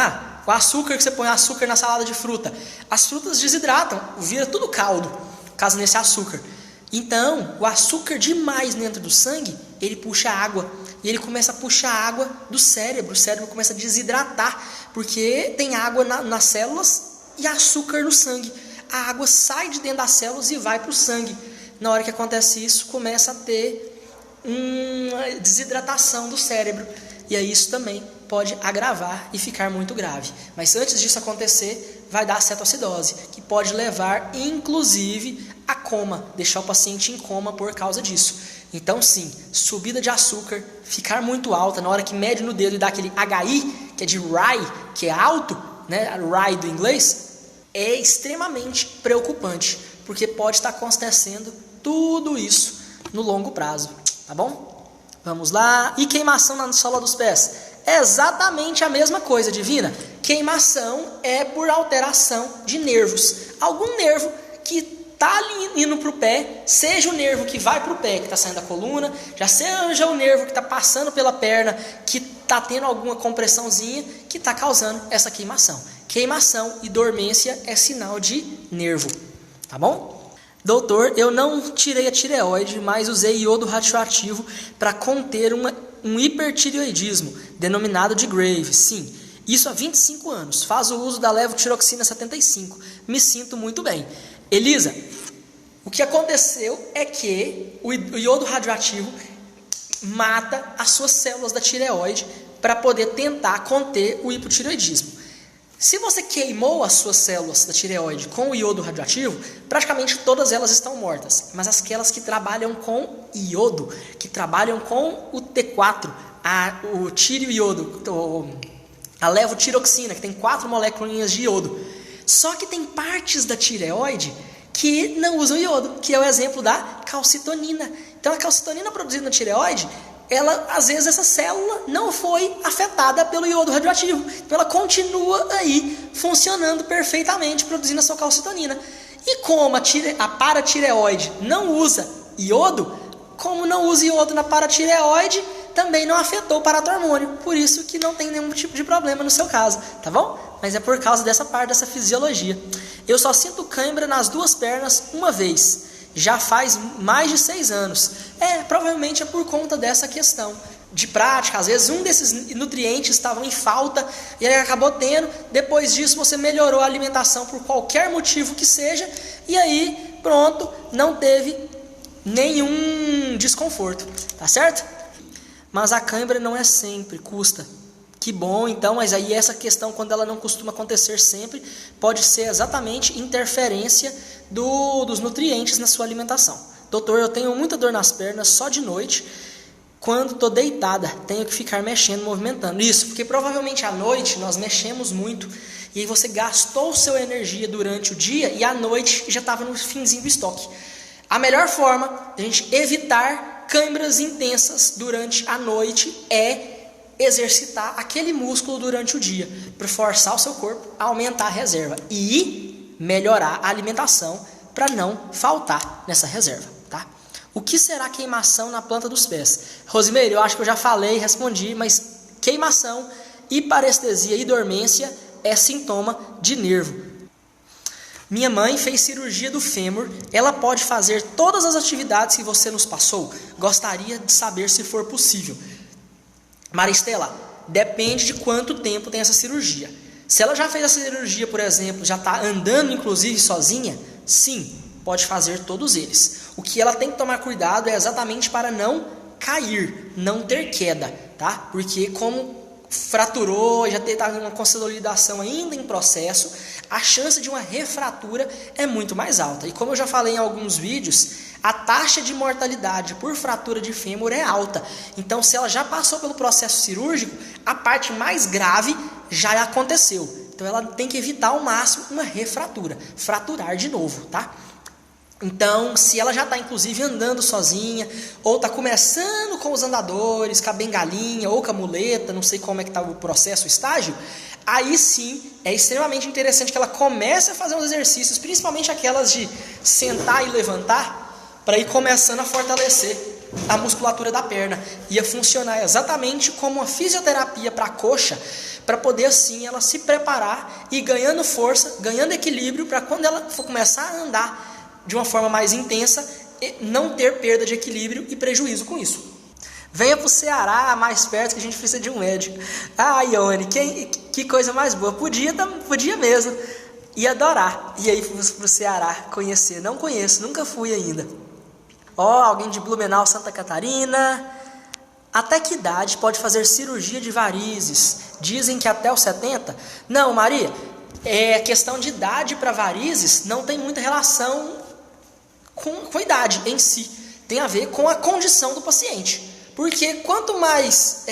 O açúcar que você põe açúcar na salada de fruta. As frutas desidratam, vira tudo caldo, caso nesse açúcar. Então, o açúcar demais dentro do sangue, ele puxa água. E ele começa a puxar água do cérebro. O cérebro começa a desidratar, porque tem água nas células e açúcar no sangue. A água sai de dentro das células e vai para o sangue. Na hora que acontece isso, começa a ter uma desidratação do cérebro. E aí isso também pode agravar e ficar muito grave. Mas antes disso acontecer, vai dar cetoacidose, que pode levar inclusive a coma, deixar o paciente em coma por causa disso. Então sim, subida de açúcar, ficar muito alta, na hora que mede no dedo e dá aquele HI, que é de RAI, que é alto, né? RAI do inglês, é extremamente preocupante, porque pode estar acontecendo tudo isso no longo prazo, tá bom? Vamos lá. E queimação na sola dos pés? É exatamente a mesma coisa, Divina. Queimação é por alteração de nervos. Algum nervo que está indo para o pé, seja o nervo que vai para o pé, que está saindo da coluna, já seja o nervo que está passando pela perna, que está tendo alguma compressãozinha, que está causando essa queimação. Queimação e dormência é sinal de nervo, tá bom? Doutor, eu não tirei a tireoide, mas usei iodo radioativo para conter um hipertireoidismo, denominado de Graves. Sim, isso há 25 anos. Faz o uso da levotiroxina 75. Me sinto muito bem. Elisa, o que aconteceu é que o iodo radioativo mata as suas células da tireoide para poder tentar conter o hipotireoidismo. Se você queimou as suas células da tireoide com o iodo radioativo, praticamente todas elas estão mortas. Mas aquelas que trabalham com iodo, que trabalham com o T4, o tireoiodo, a levotiroxina, que tem 4 moléculas de iodo. Só que tem partes da tireoide que não usam iodo, que é o exemplo da calcitonina. Então a calcitonina produzida na tireoide, às vezes essa célula não foi afetada pelo iodo radioativo. Então ela continua aí funcionando perfeitamente, produzindo a sua calcitonina. E como a paratireoide não usa iodo, como não usa iodo na paratireoide, também não afetou o paratormônio. Por isso que não tem nenhum tipo de problema no seu caso, tá bom? Mas é por causa dessa parte, dessa fisiologia. Eu só sinto cãibra nas 2 pernas uma vez. Já faz mais de 6 anos. Provavelmente é por conta dessa questão de prática. Às vezes um desses nutrientes estavam em falta e aí acabou tendo. Depois disso você melhorou a alimentação por qualquer motivo que seja. E aí pronto, não teve nenhum desconforto. Tá certo? Mas a cãibra não é sempre, custa. Que bom, então, mas aí essa questão, quando ela não costuma acontecer sempre, pode ser exatamente interferência dos nutrientes na sua alimentação. Doutor, eu tenho muita dor nas pernas só de noite, quando estou deitada, tenho que ficar mexendo, movimentando. Isso, porque provavelmente à noite nós mexemos muito, e aí você gastou sua energia durante o dia, e à noite já estava no finzinho do estoque. A melhor forma de a gente evitar câimbras intensas durante a noite é exercitar aquele músculo durante o dia, para forçar o seu corpo a aumentar a reserva e melhorar a alimentação para não faltar nessa reserva, tá? O que será queimação na planta dos pés? Rosimeire, eu acho que eu já falei, respondi, mas queimação, hiparestesia e dormência é sintoma de nervo. Minha mãe fez cirurgia do fêmur, ela pode fazer todas as atividades que você nos passou? Gostaria de saber se for possível. Maristela, depende de quanto tempo tem essa cirurgia. Se ela já fez essa cirurgia, por exemplo, já está andando inclusive sozinha, sim, pode fazer todos eles. O que ela tem que tomar cuidado é exatamente para não cair, não ter queda, tá? Porque como fraturou, já está uma consolidação ainda em processo, a chance de uma refratura é muito mais alta. E como eu já falei em alguns vídeos, a taxa de mortalidade por fratura de fêmur é alta. Então, se ela já passou pelo processo cirúrgico, a parte mais grave já aconteceu. Então, ela tem que evitar ao máximo uma refratura, fraturar de novo, tá? Então, se ela já está inclusive andando sozinha, ou está começando com os andadores, com a bengalinha, ou com a muleta, não sei como é que está o processo, o estágio, aí sim é extremamente interessante que ela comece a fazer uns exercícios, principalmente aquelas de sentar e levantar, para ir começando a fortalecer a musculatura da perna. Ia funcionar exatamente como uma fisioterapia para a coxa, para poder assim ela se preparar e ganhando força, ganhando equilíbrio, para quando ela for começar a andar de uma forma mais intensa, não ter perda de equilíbrio e prejuízo com isso. Venha para o Ceará, mais perto, que a gente precisa de um médico. Ah, Ione, que coisa mais boa. Podia mesmo. Ia adorar. E aí para o Ceará conhecer. Não conheço, nunca fui ainda. Ó, alguém de Blumenau, Santa Catarina. Até que idade pode fazer cirurgia de varizes? Dizem que até os 70. Não, Maria, questão de idade para varizes não tem muita relação com a idade em si. Tem a ver com a condição do paciente. Porque quanto mais...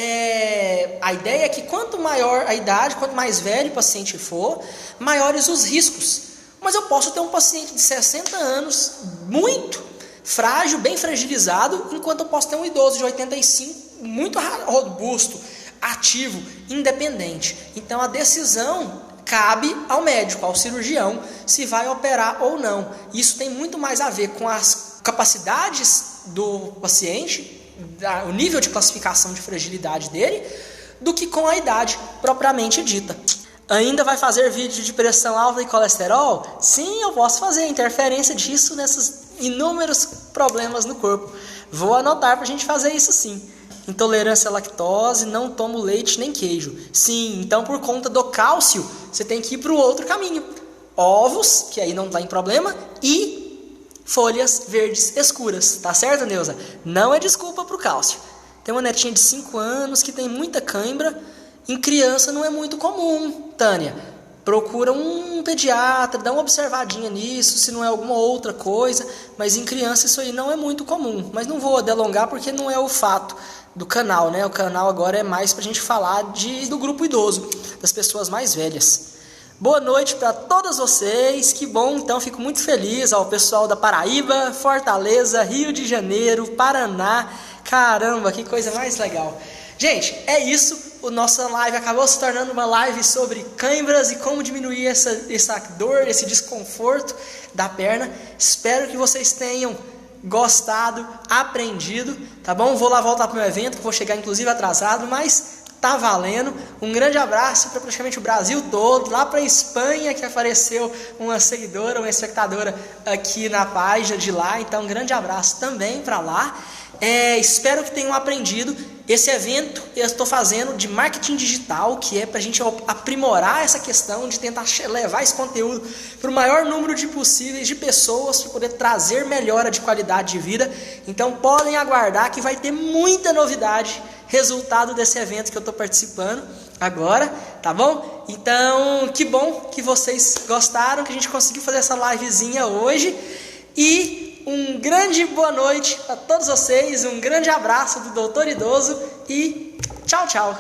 a ideia é que quanto maior a idade, quanto mais velho o paciente for, maiores os riscos. Mas eu posso ter um paciente de 60 anos, muito frágil, bem fragilizado, enquanto eu posso ter um idoso de 85, muito robusto, ativo, independente. Então a decisão cabe ao médico, ao cirurgião, se vai operar ou não. Isso tem muito mais a ver com as capacidades do paciente, o nível de classificação de fragilidade dele, do que com a idade propriamente dita. Ainda vai fazer vídeo de pressão alta e colesterol? Sim, eu posso fazer. Interferência disso nesses inúmeros problemas no corpo. Vou anotar para a gente fazer isso sim. Intolerância à lactose, não tomo leite nem queijo. Sim, então por conta do cálcio, você tem que ir para o outro caminho. Ovos, que aí não tem problema, e folhas verdes escuras. Tá certo, Neuza? Não é desculpa para o cálcio. Tem uma netinha de 5 anos que tem muita cãibra. Em criança não é muito comum, Tânia. Procura um pediatra, dá uma observadinha nisso, se não é alguma outra coisa. Mas em criança isso aí não é muito comum. Mas não vou delongar porque não é o fato do canal, né? O canal agora é mais pra gente falar do grupo idoso, das pessoas mais velhas. Boa noite para todas vocês, que bom, então fico muito feliz ao pessoal da Paraíba, Fortaleza, Rio de Janeiro, Paraná. Caramba, que coisa mais legal. Gente, é isso, a nossa live acabou se tornando uma live sobre cãibras e como diminuir essa dor, esse desconforto da perna. Espero que vocês tenham gostado, aprendido, tá bom? Vou lá voltar para o meu evento, que vou chegar inclusive atrasado, mas tá valendo. Um grande abraço para praticamente o Brasil todo, lá para a Espanha, que apareceu uma seguidora, uma espectadora aqui na página de lá, então um grande abraço também para lá. Espero que tenham aprendido. Esse evento eu estou fazendo de marketing digital, que é para a gente aprimorar essa questão de tentar levar esse conteúdo para o maior número de possíveis de pessoas, para poder trazer melhora de qualidade de vida. Então podem aguardar que vai ter muita novidade, resultado desse evento que eu estou participando agora, tá bom? Então, que bom que vocês gostaram, que a gente conseguiu fazer essa livezinha hoje. E um grande boa noite a todos vocês, um grande abraço do Doutor Idoso e tchau, tchau!